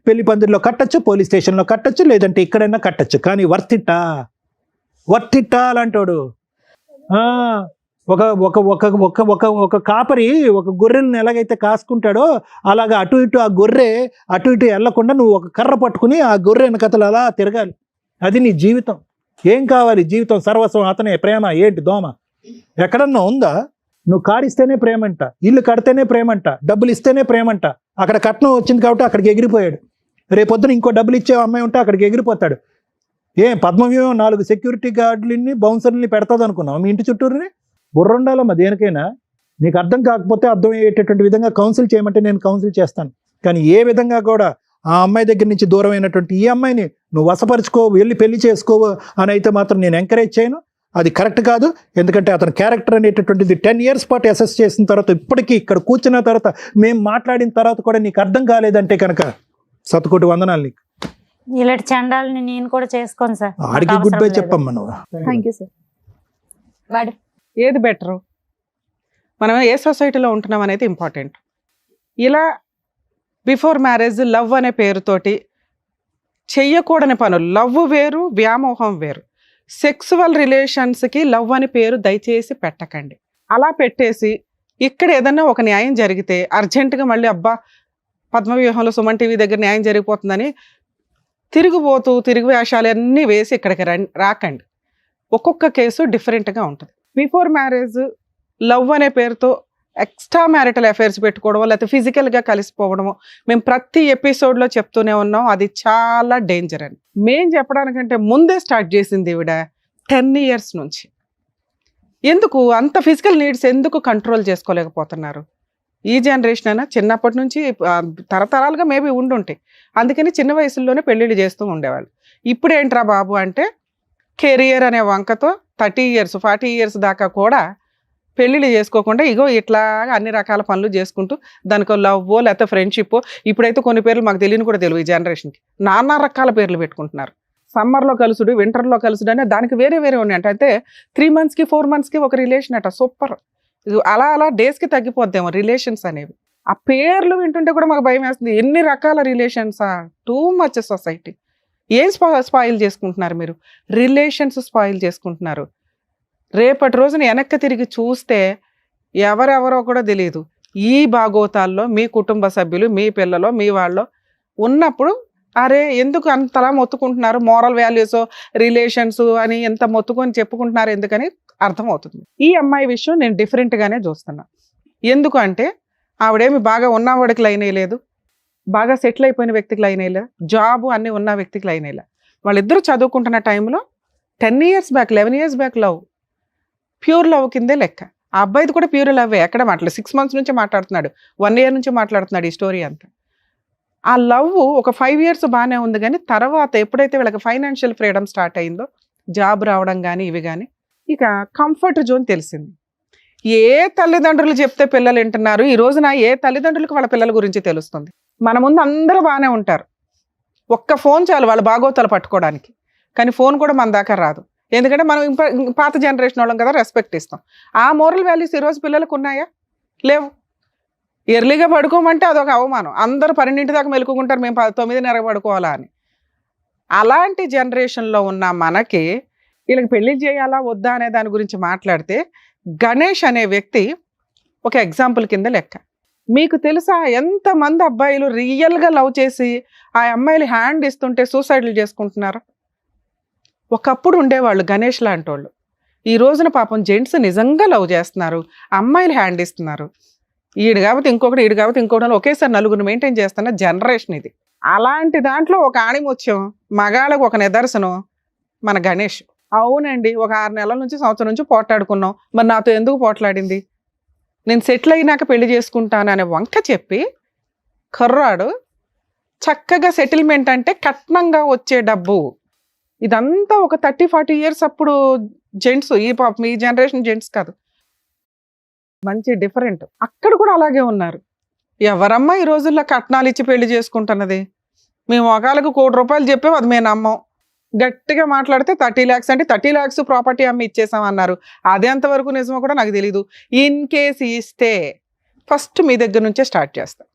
పెళ్లి పందిరిలో కట్టచ్చు, పోలీస్ స్టేషన్లో కట్టచ్చు, లేదంటే ఇక్కడైనా కట్టచ్చు. కానీ వర్తిట్టా అలాంటోడు. ఒక ఒక ఒక ఒక ఒక ఒక కాపరి ఒక గొర్రెలను ఎలాగైతే కాసుకుంటాడో అలాగా అటు ఇటు ఆ గొర్రె అటు ఇటు వెళ్ళకుండా నువ్వు ఒక కర్ర పట్టుకుని ఆ గొర్రె వెనకతలు అలా తిరగాలి. అది నీ జీవితం. ఏం కావాలి? జీవితం సర్వస్వం అతనే. ప్రేమ ఏంటి? దోమ ఎక్కడన్నా ఉందా? నువ్వు కాడిస్తేనే ప్రేమంట, ఇల్లు కడితేనే ప్రేమంట, డబ్బులు ఇస్తేనే ప్రేమంట. అక్కడ కట్నం వచ్చింది కాబట్టి అక్కడికి ఎగిరిపోయాడు. రేపొద్దున ఇంకో డబ్బులు ఇచ్చే అమ్మాయి ఉంటే అక్కడికి ఎగిరిపోతాడు. పద్మవ్యూహం 4 సెక్యూరిటీ గార్డులని బౌన్సర్ని పెడతాది అనుకున్నావు మీ ఇంటి చుట్టూరుని? బుర్రుండాలమ్మా దేనికైనా. నీకు అర్థం కాకపోతే అర్థం అయ్యేటటువంటి విధంగా కౌన్సిల్ చేయమంటే నేను కౌన్సిల్ చేస్తాను. కానీ ఏ విధంగా కూడా ఆ అమ్మాయి దగ్గర నుంచి దూరం అయినటువంటి ఈ అమ్మాయిని నువ్వు వశపరుచుకో, వెళ్ళి పెళ్లి చేసుకోవు అని అయితే మాత్రం నేను ఎంకరేజ్ చేయను. అది కరెక్ట్ కాదు. ఎందుకంటే అతని క్యారెక్టర్ అనేటటువంటిది 10 years పాటు అసెస్ చేసిన తర్వాత ఇప్పటికీ ఇక్కడ కూర్చున్న తర్వాత మేము మాట్లాడిన తర్వాత కూడా నీకు అర్థం కాలేదంటే కనుక శతకోటి వందనాలు నీకు. ఇలాంటి చండాలని నేను కూడా చేసుకోను సార్. ఆడికి గుడ్ బై చెప్పమ్మా నువ్వు. Thank you sir. మేడం, ఏది బెటరు? మనం ఏ సొసైటీలో ఉంటున్నాం అనేది ఇంపార్టెంట్. ఇలా బిఫోర్ మ్యారేజ్ లవ్ అనే పేరుతోటి చెయ్యకూడని పనులు, లవ్ వేరు, వ్యామోహం వేరు. సెక్సువల్ రిలేషన్స్కి లవ్ అని పేరు దయచేసి పెట్టకండి. అలా పెట్టేసి ఇక్కడ ఏదన్నా ఒక న్యాయం జరిగితే అర్జెంటుగా మళ్ళీ అబ్బా పద్మవ్యూహంలో సుమన్ టీవీ దగ్గర న్యాయం జరిగిపోతుందని తిరిగి వేషాలు అన్నీ వేసి ఇక్కడికి రాకండి. ఒక్కొక్క కేసు డిఫరెంట్గా ఉంటుంది. బిఫోర్ మ్యారేజ్ లవ్ అనే పేరుతో ఎక్స్ట్రా మ్యారిటల్ అఫైర్స్ పెట్టుకోవడమో లేకపోతే ఫిజికల్గా కలిసిపోవడమో మేము ప్రతి ఎపిసోడ్లో చెప్తూనే ఉన్నాం. అది చాలా డేంజర్ అని మేం చెప్పడానికంటే ముందే స్టార్ట్ చేసింది ఈవిడ 10 years నుంచి. ఎందుకు అంత ఫిజికల్ నీడ్స్ ఎందుకు కంట్రోల్ చేసుకోలేకపోతున్నారు? ఈ జనరేషన్ అయినా చిన్నప్పటి నుంచి తరతరాలుగా మేబీ ఉండుంటాయి. అందుకని చిన్న వయసుల్లోనే పెళ్ళిళ్ళు చేస్తూ ఉండేవాళ్ళు. ఇప్పుడు ఏంట్రా బాబు అంటే కెరియర్ అనే వంకతో 30 years 40 years దాకా కూడా పెళ్ళిళ్ళు చేసుకోకుండా ఇగో ఇట్లా అన్ని రకాల పనులు చేసుకుంటూ దానికో లవ్వో లేకపోతే ఫ్రెండ్షిప్పో, ఇప్పుడైతే కొన్ని పేర్లు మాకు తెలియని కూడా తెలియదు. ఈ జనరేషన్కి నానా రకాల పేర్లు పెట్టుకుంటున్నారు. సమ్మర్లో కలుసుడు, వింటర్లో కలుసుడు అనే దానికి వేరే ఉన్నాయి అంట. అయితే 3 monthsకి 4 monthsకి ఒక రిలేషన్ అట. సూపర్. అలా డేస్కి తగ్గిపోద్దేమో రిలేషన్స్ అనేవి. ఆ పేర్లు వింటుంటే కూడా మాకు భయం వేస్తుంది. ఎన్ని రకాల రిలేషన్సా? Too much society. ఏం స్పాయిల్ చేసుకుంటున్నారు మీరు? రిలేషన్స్ స్పాయిల్ చేసుకుంటున్నారు. రేపటి రోజున వెనక్కి తిరిగి చూస్తే ఎవరెవరో కూడా తెలియదు. ఈ భాగోతాల్లో మీ కుటుంబ సభ్యులు, మీ పిల్లలు, మీ వాళ్ళు ఉన్నప్పుడు అరే ఎందుకు అంతలా మొత్తుకుంటున్నారు? మోరల్ వాల్యూస్, రిలేషన్స్ అని ఎంత మొత్తుకొని చెప్పుకుంటున్నారు ఎందుకని అర్థమవుతుంది. ఈ అమ్మాయి విషయం నేను డిఫరెంట్గానే చూస్తున్నా. ఎందుకు అంటే ఆవిడేమి బాగా ఉన్నవాడికి లైన్ వేయలేదు, బాగా సెటిల్ అయిపోయిన వ్యక్తికి లైన్ వేయలే, జాబు అన్నీ ఉన్న వ్యక్తికి లైన్ వేయలే. వాళ్ళిద్దరూ చదువుకుంటున్న టైంలో 10 years back 11 years back love, pure love కిందే లెక్క. ఆ అబ్బాయిది కూడా ప్యూర్ లవ్వే. ఎక్కడ మాట్లాడలేదు. 6 months నుంచి మాట్లాడుతున్నాడు, 1 year నుంచి మాట్లాడుతున్నాడు. ఈ స్టోరీ అంతా ఆ లవ్ ఒక 5 years బాగానే ఉంది. కానీ తర్వాత ఎప్పుడైతే వీళ్ళకి ఫైనాన్షియల్ ఫ్రీడమ్ స్టార్ట్ అయిందో, జాబ్ రావడం కానీ ఇవి కానీ, ఇక కంఫర్ట్ జోన్ తెలిసింది. ఏ తల్లిదండ్రులు చెప్తే పిల్లలు వింటున్నారు? ఈ రోజున ఏ తల్లిదండ్రులకు వాళ్ళ పిల్లల గురించి తెలుస్తుంది? మన ముందు అందరూ బాగానే ఉంటారు, ఒక్క ఫోన్ చాలు వాళ్ళ బాగోతాలు పట్టుకోవడానికి. కానీ ఫోన్ కూడా మన దాకా రాదు. ఎందుకంటే మనం పాత జనరేషన్ వాళ్ళం కదా, రెస్పెక్ట్ ఇస్తాం. ఆ మోరల్ వాల్యూస్ ఈరోజు పిల్లలకు ఉన్నాయా? లేవు. ఎర్లీగా పడుకోమంటే అదొక అవమానం. అందరూ 12 దాకా మెలుకుంటారు, మేము 9:30 పడుకోవాలా అని. అలాంటి జనరేషన్లో ఉన్న మనకి వీళ్ళకి పెళ్లి చేయాలా వద్దా అనే దాని గురించి మాట్లాడితే గణేష్ అనే వ్యక్తి ఒక ఎగ్జాంపుల్ కింద లెక్క. మీకు తెలుసా ఎంతమంది అబ్బాయిలు రియల్గా లవ్ చేసి ఆ అమ్మాయిలు హ్యాండ్ ఇస్తుంటే సూసైడ్లు చేసుకుంటున్నారు? ఒకప్పుడు ఉండేవాళ్ళు గణేష్ లాంటి వాళ్ళు. ఈ రోజున పాపం జెంట్స్ నిజంగా లవ్ చేస్తున్నారు, అమ్మాయిలు హ్యాండ్ ఇస్తున్నారు. ఈడు కాబట్టి ఇంకొకటి, ఈడు కాబట్టి ఇంకొకటి, ఒకేసారి నలుగురు మెయింటైన్ చేస్తున్న జనరేషన్ ఇది. అలాంటి దాంట్లో ఒక ఆణిముత్యం, మగాళ్ళకు ఒక నిదర్శనం మన గణేష్. అవునండి, ఒక 6 నెలల నుంచి సంవత్సరం నుంచి పోట్లాడుకున్నాం, మరి నాతో ఎందుకు పోట్లాడింది, నేను సెటిల్ అయినాక పెళ్లి చేసుకుంటాను అనే వంక చెప్పి కర్రాడు చక్కగా సెటిల్మెంట్ అంటే కట్నంగా వచ్చే డబ్బు. ఇదంతా ఒక 30-40 ఇయర్స్ అప్పుడు జెంట్స్, ఈ జనరేషన్ జెంట్స్ కాదు, మంచి డిఫరెంట్. అక్కడ కూడా అలాగే ఉన్నారు. ఎవరమ్మా ఈ రోజుల్లో కట్నాలు ఇచ్చి పెళ్లి చేసుకుంటున్నది? మేము ఒకళ్ళకు ₹1,00,00,000 చెప్పాము, అది మేము నమ్మం. గట్టిగా మాట్లాడితే 30 lakhs అంటే 30 lakhs ప్రాపర్టీ అమ్మి ఇచ్చేసామన్నారు. అది ఎంతవరకు నిజమో కూడా నాకు తెలీదు. ఇన్ కేస్ ఇస్తే ఫస్ట్ మీ దగ్గర నుంచే స్టార్ట్ చేస్తాం.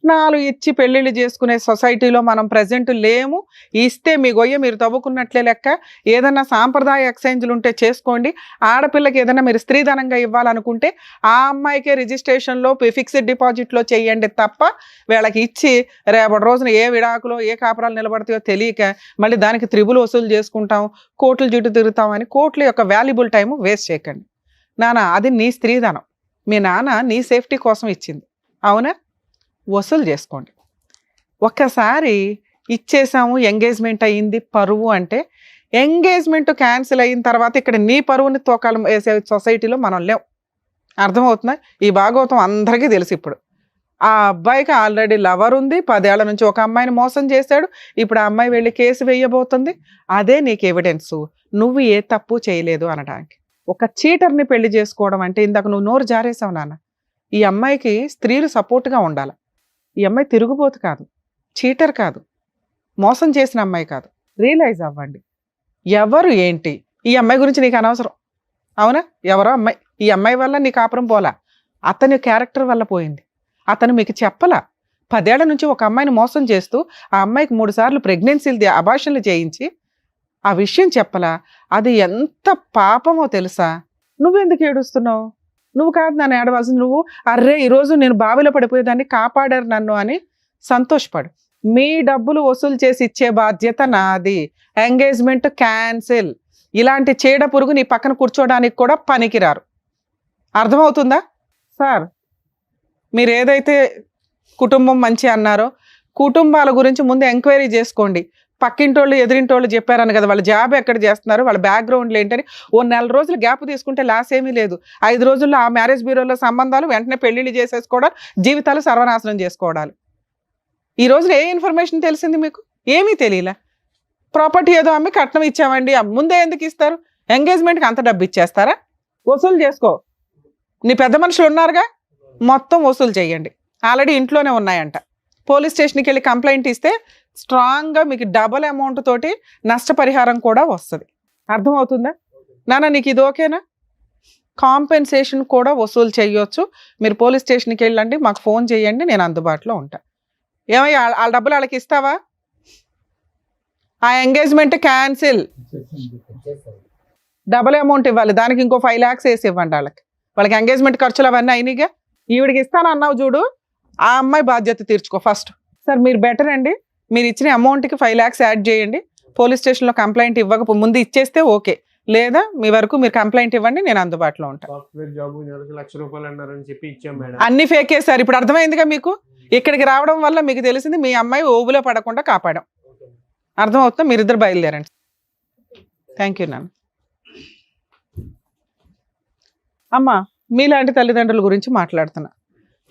కట్నాలు ఇచ్చి పెళ్ళిళ్ళు చేసుకునే సొసైటీలో మనం ప్రజెంట్ లేము. ఇస్తే మీ గొయ్య మీరు తవ్వుకున్నట్లే లెక్క. ఏదన్నా సాంప్రదాయ ఎక్స్చేంజ్లు ఉంటే చేసుకోండి. ఆడపిల్లకి ఏదైనా మీరు స్త్రీధనంగా ఇవ్వాలనుకుంటే ఆ అమ్మాయికే రిజిస్ట్రేషన్లో ఫిక్స్డ్ డిపాజిట్లో చేయండి తప్ప వీళ్ళకి ఇచ్చి రేపటి రోజున ఏ విడాకులో ఏ కాపురాలు నిలబడతాయో తెలియక మళ్ళీ దానికి త్రిబుల్ వసూలు చేసుకుంటాం, కోర్టుల చుట్టూ తిరుగుతాం అని కోర్టుల యొక్క వాల్యుబుల్ టైం వేస్ట్ చేయకండి. నాన్న అది నీ స్త్రీధనం, మీ నాన్న నీ సేఫ్టీ కోసం ఇచ్చింది, అవునా? వసూలు చేసుకోండి. ఒక్కసారి ఇచ్చేసాము, ఎంగేజ్మెంట్ అయ్యింది, పరువు అంటే ఎంగేజ్మెంట్ క్యాన్సిల్ అయిన తర్వాత ఇక్కడ నీ పరువుని తోకాలు వేసే సొసైటీలో మనం లేవు. అర్థమవుతుందా? ఈ భాగవతం అందరికీ తెలుసు. ఇప్పుడు ఆ అబ్బాయికి ఆల్రెడీ లవర్ ఉంది, 10 ఏళ్ల నుంచి ఒక అమ్మాయిని మోసం చేశాడు. ఇప్పుడు ఆ అమ్మాయి వెళ్ళి కేసు వేయబోతుంది. అదే నీకు ఎవిడెన్సు, నువ్వు ఏ తప్పు చేయలేదు అనడానికి. ఒక చీటర్ని పెళ్లి చేసుకోవడం అంటే, ఇందాక నువ్వు నోరు జారేసావు నాన్న, ఈ అమ్మాయికి స్త్రీలు సపోర్ట్గా ఉండాలి. ఈ అమ్మాయి తిరుగుబోతు కాదు, చీటర్ కాదు, మోసం చేసిన అమ్మాయి కాదు. రియలైజ్ అవ్వండి ఎవరు ఏంటి. ఈ అమ్మాయి గురించి నీకు అనవసరం, అవునా? ఎవరో అమ్మాయి, ఈ అమ్మాయి వల్ల నీ కాపురం పోలా, అతని క్యారెక్టర్ వల్ల పోయింది. అతను మీకు చెప్పలా. 10 ఏళ్ల నుంచి ఒక అమ్మాయిని మోసం చేస్తూ ఆ అమ్మాయికి 3 సార్లు ప్రెగ్నెన్సీలు అబార్షన్లు చేయించి ఆ విషయం చెప్పలా. అది ఎంత పాపమో తెలుసా? నువ్వెందుకు ఏడుస్తున్నావు? నువ్వు కాదు నన్ను ఏడవలసింది. నువ్వు అర్రే ఈరోజు నేను బావిలో పడిపోయేదాన్ని, కాపాడారు నన్ను అని సంతోషపడు. మీ డబ్బులు వసూలు చేసి ఇచ్చే బాధ్యత నాది. Engagement cancel. ఇలాంటి చీడ పురుగు నీ పక్కన కూర్చోడానికి కూడా పనికిరారు. అర్థమవుతుందా సార్? మీరు ఏదైతే కుటుంబం మంచి అన్నారో కుటుంబాల గురించి ముందు ఎంక్వైరీ చేసుకోండి. పక్కింటోళ్ళు ఎదిరింటోళ్ళు చెప్పారని కదా, వాళ్ళ జాబ్ ఎక్కడ చేస్తున్నారు, వాళ్ళ బ్యాక్గ్రౌండ్లు ఏంటని ఓ 4 రోజులు గ్యాప్ తీసుకుంటే లాస్ ఏమీ లేదు. 5 రోజుల్లో ఆ మ్యారేజ్ బ్యూరోలో సంబంధాలు, వెంటనే పెళ్లిళ్ళు చేసేసుకోవడాలు, జీవితాలు సర్వనాశనం చేసుకోవడాలు. ఈ రోజున ఏ ఇన్ఫర్మేషన్ తెలిసింది మీకు? ఏమీ తెలియలే. ప్రాపర్టీ ఏదో అమ్మి కట్నం ఇచ్చామండి, ముందే ఎందుకు ఇస్తారు? ఎంగేజ్మెంట్కి అంత డబ్బు ఇచ్చేస్తారా? వసూలు చేసుకో. నీ పెద్ద మనుషులు ఉన్నారుగా, మొత్తం వసూలు చేయండి. ఆల్రెడీ ఇంట్లోనే ఉన్నాయంట. పోలీస్ స్టేషన్కి వెళ్ళి కంప్లైంట్ ఇస్తే స్ట్రాంగ్గా మీకు డబల్ అమౌంట్ తోటి నష్టపరిహారం కూడా వస్తుంది. అర్థమవుతుందా నాన్న? నీకు ఇది ఓకేనా? కాంపెన్సేషన్ కూడా వసూలు చేయొచ్చు. మీరు పోలీస్ స్టేషన్కి వెళ్ళండి, మాకు ఫోన్ చేయండి, నేను అందుబాటులో ఉంటా. ఏమయ్యా వాళ్ళ డబ్బులు వాళ్ళకి ఇస్తావా? ఆ ఎంగేజ్మెంట్ క్యాన్సిల్, డబల్ అమౌంట్ ఇవ్వాలి, దానికి ఇంకో 5 lakhs వేసి ఇవ్వండి వాళ్ళకి. వాళ్ళకి ఎంగేజ్మెంట్ ఖర్చులు అవన్నీ అయినాయిగా. ఈవిడికి ఇస్తాను అన్నావు చూడు, ఆ అమ్మాయి బాధ్యత తీర్చుకో ఫస్ట్. సార్ మీరు బెటర్ అండి, మీరు ఇచ్చిన అమౌంట్కి 5 lakhs యాడ్ చేయండి. పోలీస్ స్టేషన్లో కంప్లైంట్ ఇవ్వక ముందు ఇచ్చేస్తే ఓకే, లేదా మీ వరకు మీరు కంప్లైంట్ ఇవ్వండి, నేను అందుబాటులో ఉంటాను. సాఫ్ట్వేర్ జాబ్ ₹1,00,000 అన్నారని చెప్పి ఇచ్చాం మేడం. అన్ని ఫేకే సార్. ఇప్పుడు అర్థమైందిగా మీకు. ఇక్కడికి రావడం వల్ల మీకు తెలిసింది మీ అమ్మాయి ఓబులో పడకుండా కాపాడాం. అర్థమవుతుందా? మీరిద్దరు బయలుదేరండి. థ్యాంక్ యూ నాన్న. అమ్మా మీలాంటి తల్లిదండ్రుల గురించి మాట్లాడుతున్నా.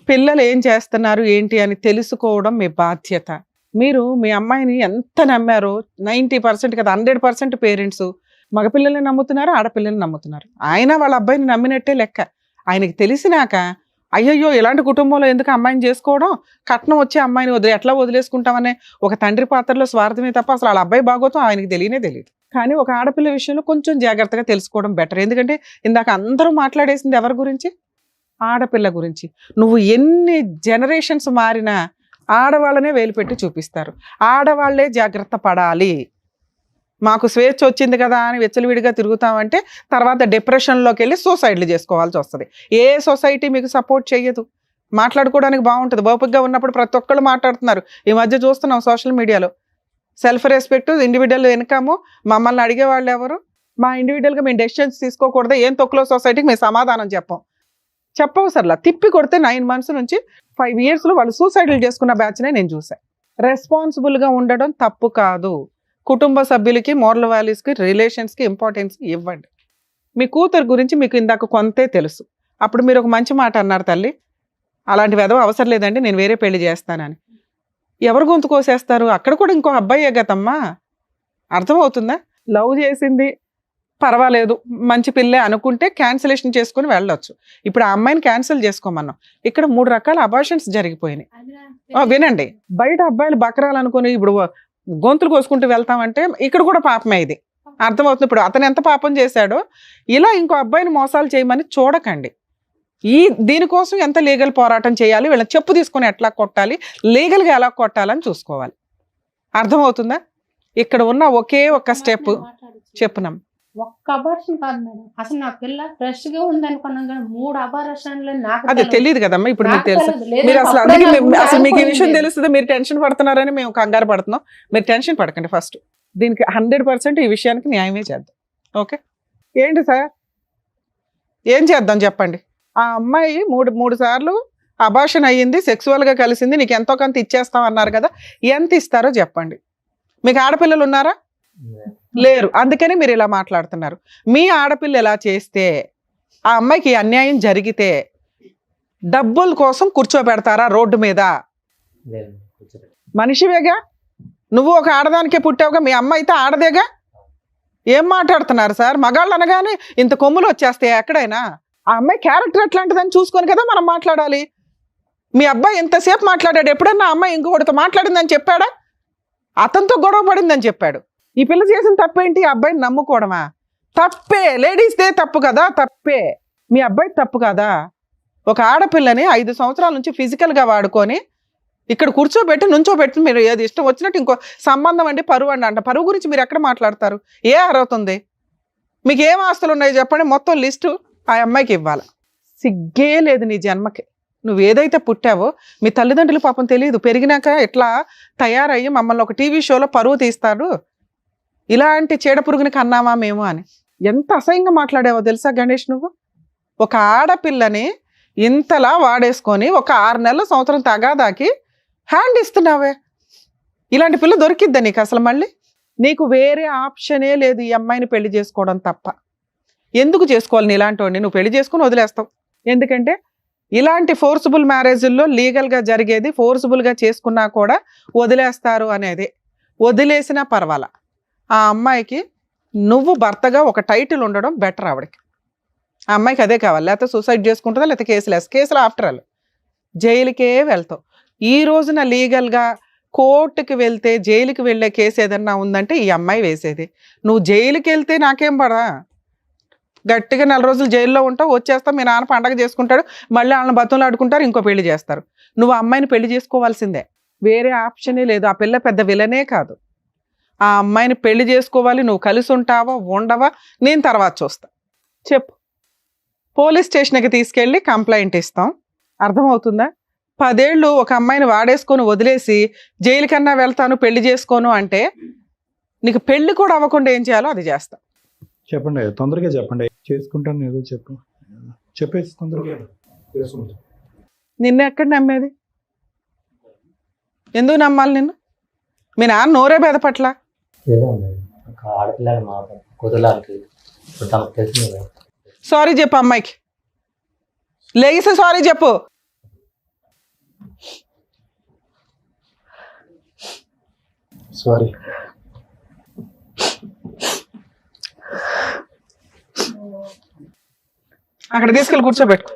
పిల్లలు ఏం చేస్తున్నారు ఏంటి అని తెలుసుకోవడం మీ బాధ్యత. మీరు మీ అమ్మాయిని ఎంత నమ్మారో 90% కదా 100% పేరెంట్స్ మగపిల్లల్ని నమ్ముతున్నారు, ఆడపిల్లల్ని నమ్ముతున్నారు. ఆయన వాళ్ళ అబ్బాయిని నమ్మినట్టే లెక్క. ఆయనకి తెలిసినాక అయ్యయ్యో ఇలాంటి కుటుంబంలో ఎందుకు అమ్మాయిని చేసుకోవడం, కట్నం వచ్చే అమ్మాయిని ఎట్లా వదిలేసుకుంటామనే ఒక తండ్రి పాత్రలో స్వార్థమే తప్ప అసలు వాళ్ళ అబ్బాయి బాగోతం ఆయనకి తెలియదు. కానీ ఒక ఆడపిల్ల విషయంలో కొంచెం జాగ్రత్తగా తెలుసుకోవడం బెటర్. ఎందుకంటే ఇందాక అందరూ మాట్లాడేసింది ఎవరి గురించి? ఆడపిల్ల గురించి నువ్వు ఎన్ని జనరేషన్స్ మారినా ఆడవాళ్ళనే వేలు పెట్టి చూపిస్తారు. ఆడవాళ్లే జాగ్రత్త పడాలి. మాకు స్వేచ్ఛ వచ్చింది కదా అని వెచ్చలవిడిగా తిరుగుతామంటే తర్వాత డిప్రెషన్లోకి వెళ్ళి సూసైడ్లు చేసుకోవాల్సి వస్తుంది. ఏ సొసైటీ మీకు సపోర్ట్ చేయదు. మాట్లాడుకోవడానికి బాగుంటుంది. ఓపికగా ఉన్నప్పుడు ప్రతి ఒక్కళ్ళు మాట్లాడుతున్నారు. ఈ మధ్య చూస్తున్నాం సోషల్ మీడియాలో సెల్ఫ్ రెస్పెక్ట్, ఇండివిజువల్ ఇన్కమ్. మమ్మల్ని అడిగేవాళ్ళు ఎవరు? మా ఇండివిజువల్గా మేము డెసిషన్స్ తీసుకోకూడదు, ఏం తొక్కులో సొసైటీకి మేము సమాధానం చెప్పవసరలా. తిప్పి కొడితే 9 months నుంచి 5 yearsలో వాళ్ళు సూసైడ్లు చేసుకున్న బ్యాచ్నే నేను చూసాను. రెస్పాన్సిబుల్గా ఉండడం తప్పు కాదు. కుటుంబ సభ్యులకి, మోరల్ వాల్యూస్కి, రిలేషన్స్కి ఇంపార్టెన్స్ ఇవ్వండి. మీ కూతురు గురించి మీకు ఇందాక కొంతే తెలుసు. అప్పుడు మీరు ఒక మంచి మాట అన్నారు, తల్లి అలాంటి వెధవ అవసరం లేదండి, నేను వేరే పెళ్లి చేస్తానని. ఎవరు గొంతు కోసేస్తారు? అక్కడ కూడా ఇంకో అబ్బాయే గతమ్మా. అర్థమవుతుందా? లవ్ చేసింది పర్వాలేదు, మంచి పిల్లే అనుకుంటే క్యాన్సిలేషన్ చేసుకుని వెళ్ళొచ్చు. ఇప్పుడు ఆ అమ్మాయిని క్యాన్సిల్ చేసుకోమన్నాం. ఇక్కడ 3 రకాల అబార్షన్స్ జరిగిపోయినాయి. వినండి, బయట అబ్బాయిలు బకరాలనుకుని ఇప్పుడు గొంతులు కోసుకుంటూ వెళ్తామంటే ఇక్కడ కూడా పాపమే. ఇది అర్థమవుతుంది. ఇప్పుడు అతను ఎంత పాపం చేశాడో ఇలా ఇంకో అబ్బాయిని మోసాలు చేయమని చూడకండి. దీనికోసం ఎంత లీగల్ పోరాటం చేయాలి, వీళ్ళని చెప్పు తీసుకొని ఎట్లా కొట్టాలి, లీగల్గా ఎలా కొట్టాలని చూసుకోవాలి. అర్థమవుతుందా? ఇక్కడ ఉన్న ఒకే ఒక్క స్టెప్ చెప్పున్నాం. ఒక్క అబార్షన్ కాదు మేడం, అసలు నా పిల్ల ఫ్రెష్ గా ఉంది అనుకున్నాం కానీ 3 అబార్షన్లు నాకు అది తెలియదు కదమ్మా. ఇప్పుడు మీకు తెలుసు. మీరు అసలు అందుకే అసలు మీకు ఈ విషయం తెలుస్తుంది. మీరు టెన్షన్ పడుతున్నారని మేము కంగారు పడుతున్నాం. మీరు టెన్షన్ పడకండి. ఫస్ట్ దీనికి 100% ఈ విషయానికి న్యాయమే చేద్దాం. ఓకే, ఏంటి సార్ ఏం చేద్దాం చెప్పండి. ఆ అమ్మాయి 3 సార్లు అబార్షన్ అయ్యింది, సెక్సువల్గా కలిసింది, నీకు ఎంతో కొంత ఇచ్చేస్తాం అన్నారు కదా, ఎంత ఇస్తారో చెప్పండి. మీకు ఆడపిల్లలు ఉన్నారా? లేరు. అందుకని మీరు ఇలా మాట్లాడుతున్నారు. మీ ఆడపిల్ల ఎలా చేస్తే ఆ అమ్మాయికి అన్యాయం జరిగితే డబ్బుల కోసం కూర్చోబెడతారా రోడ్డు మీద? మనిషివేగా నువ్వు, ఒక ఆడదానికే పుట్టావుగా. మీ అమ్మ అయితే ఆడదేగా. ఏం మాట్లాడుతున్నారు సార్? మగాళ్ళు అనగానే ఇంత కొమ్ములు వచ్చేస్తాయి ఎక్కడైనా. ఆ అమ్మాయి క్యారెక్టర్ ఎట్లాంటిదని చూసుకొని కదా మనం మాట్లాడాలి. మీ అబ్బాయి ఎంతసేపు మాట్లాడాడు? ఎప్పుడన్నా అమ్మాయి ఇంకొకటితో మాట్లాడిందని చెప్పాడా? అతనితో గొడవ పడిందని చెప్పాడు. ఈ పిల్ల చేసిన తప్పేంటి? అబ్బాయిని నమ్ముకోవడమా? తప్పే. లేడీస్దే తప్పు కదా, తప్పే. మీ అబ్బాయి తప్పు కదా. ఒక ఆడపిల్లని 5 సంవత్సరాల నుంచి ఫిజికల్గా వాడుకొని ఇక్కడ కూర్చోబెట్టి నుంచోబెట్టి మీరు ఏది ఇష్టం వచ్చినట్టు ఇంకో సంబంధం అండి, పరువు అంట. పరువు గురించి మీరు ఎక్కడ మాట్లాడతారు? ఏ అర్హత? మీకు ఏం ఆస్తులు ఉన్నాయో చెప్పండి, మొత్తం లిస్టు ఆ అమ్మాయికి ఇవ్వాలి. సిగ్గే లేదు నీ జన్మకి. నువ్వు ఏదైతే పుట్టావో మీ తల్లిదండ్రులు పాపం తెలియదు, పెరిగినాక ఎట్లా తయారయ్యి మమ్మల్ని ఒక టీవీ షోలో పరువు తీస్తారు, ఇలాంటి చీడపురుగుని కన్నామా మేము అని. ఎంత అసహ్యంగా మాట్లాడావో తెలుసా గణేష్ నువ్వు? ఒక ఆడపిల్లని ఇంతలా వాడేసుకొని ఒక 6 నెలల సంవత్సరం తగాదాకి హ్యాండ్ ఇస్తున్నావే. ఇలాంటి పిల్ల దొరికిద్దా నీకు అసలు? మళ్ళీ నీకు వేరే ఆప్షనే లేదు ఈ అమ్మాయిని పెళ్లి చేసుకోవడం తప్ప. ఎందుకు చేసుకోవాలి? నీ ఇలాంటి వాడిని నువ్వు పెళ్లి చేసుకుని వదిలేస్తావు. ఎందుకంటే ఇలాంటి ఫోర్సిబుల్ మ్యారేజ్ల్లో లీగల్గా జరిగేది ఫోర్సిబుల్గా చేసుకున్నా కూడా వదిలేస్తారు అనేది. వదిలేసినా పర్వాలా. ఆ అమ్మాయికి నువ్వు భర్తగా ఒక టైటిల్ ఉండడం బెటర్. ఆవిడకి ఆ అమ్మాయికి అదే కావాలి. లేకపోతే సూసైడ్ చేసుకుంటుందా, లేకపోతే కేసులు ఆఫ్టర్ ఆల్ జైలుకే వెళ్తావు. ఈ రోజున లీగల్గా కోర్టుకి వెళ్తే జైలుకి వెళ్ళే కేసు ఏదన్నా ఉందంటే ఈ అమ్మాయి వేసేది. నువ్వు జైలుకి వెళ్తే నాకేం పడా, గట్టిగా 4 రోజులు జైల్లో ఉంటావు, వచ్చేస్తావు, మీ నాన్న పండగ చేసుకుంటాడు, మళ్ళీ వాళ్ళని బతులు ఆడుకుంటారు, ఇంకో పెళ్లి చేస్తారు. నువ్వు అమ్మాయిని పెళ్లి చేసుకోవాల్సిందే, వేరే ఆప్షనే లేదు. ఆ పిల్ల పెద్ద విలనే కాదు. ఆ అమ్మాయిని పెళ్లి చేసుకోవాలి. నువ్వు కలిసి ఉంటావా ఉండవా నేను తర్వాత చూస్తా. చెప్పు. పోలీస్ స్టేషన్కి తీసుకెళ్ళి కంప్లైంట్ ఇస్తాం. అర్థమవుతుందా? 10 ఏళ్ళు ఒక అమ్మాయిని వాడేసుకొని వదిలేసి జైలు కన్నా వెళ్తాను పెళ్లి చేసుకోను అంటే నీకు పెళ్లి కూడా అవ్వకుండా ఏం చేయాలో అది చేస్తా. చెప్పండి, తొందరగా చెప్పండి. చేసుకుంటాను ఏదో చెప్పేసి తొందరగా. నిన్ను ఎక్కడ నమ్మేది? ఎందుకు నమ్మాలి నిన్ను? మీ నాన్న నోరే బెదపట్ల. సారీ చెప్పు అమ్మాయికి, లేసి సారీ చెప్పు. సారీ. అక్కడ తీసుకెళ్ళి కూర్చోబెట్టు.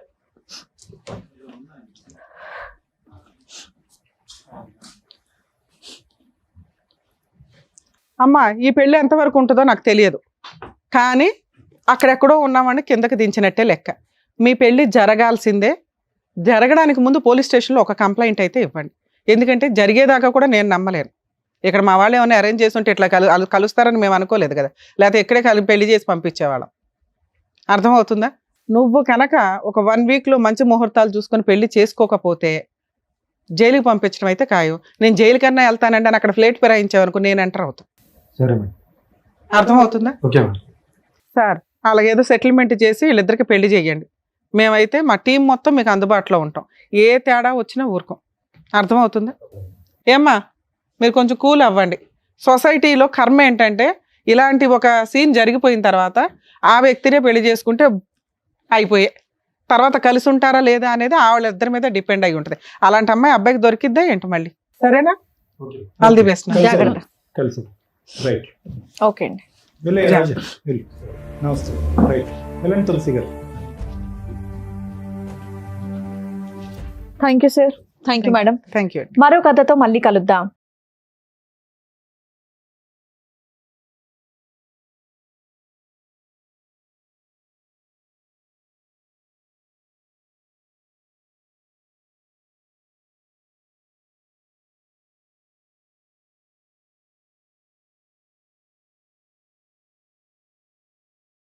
అమ్మ, ఈ పెళ్ళి ఎంతవరకు ఉంటుందో నాకు తెలియదు, కానీ అక్కడెక్కడో ఉన్నామని కిందకి దించినట్టే లెక్క. మీ పెళ్లి జరగాల్సిందే. జరగడానికి ముందు పోలీస్ స్టేషన్లో ఒక కంప్లైంట్ అయితే ఇవ్వండి. ఎందుకంటే జరిగేదాకా కూడా నేను నమ్మలేను. ఇక్కడ మా వాళ్ళు ఏమైనా అరేంజ్ చేసి ఉంటే ఇట్లా కలుస్తారని మేము అనుకోలేదు కదా, లేకపోతే ఇక్కడే పెళ్లి చేసి పంపించేవాళ్ళం. అర్థమవుతుందా? నువ్వు కనుక ఒక 1 వీక్లో మంచి ముహూర్తాలు చూసుకొని పెళ్లి చేసుకోకపోతే జైలుకి పంపించడం అయితే ఖాయం. నేను జైలు కన్నా వెళ్తానండి అని అక్కడ ఫ్లేట్ ఫిరాయించావనుకో నేను ఎంటర్ అవుతాను. సరే మేడం. అర్థమవుతుందా? Okay madam. సార్ అలాగేదో సెటిల్మెంట్ చేసి వీళ్ళిద్దరికి పెళ్లి చేయండి. మేమైతే మా టీం మొత్తం మీకు అందుబాటులో ఉంటాం. ఏ తేడా వచ్చినా ఊరుకోం. అర్థమవుతుందా? ఏమ్మా మీరు కొంచెం కూల్ అవ్వండి. సొసైటీలో కర్మ ఏంటంటే ఇలాంటి ఒక సీన్ జరిగిపోయిన తర్వాత ఆ వ్యక్తినే పెళ్లి చేసుకుంటే అయిపోయే, తర్వాత కలిసి ఉంటారా లేదా అనేది వాళ్ళిద్దరి మీద డిపెండ్ అయి ఉంటుంది. అలాంటి అమ్మాయి అబ్బాయికి దొరికిద్దా ఏంటి మళ్ళీ? సరేనా? All the best. జాగ్రత్త. కలిసి రైట్. ఓకే అండి. నమస్తే. రైట్, వెళ్ళండి తులసి గారు. Thank you sir. Thank you madam. Thank you. మరో కథతో మళ్ళీ కలుద్దాం.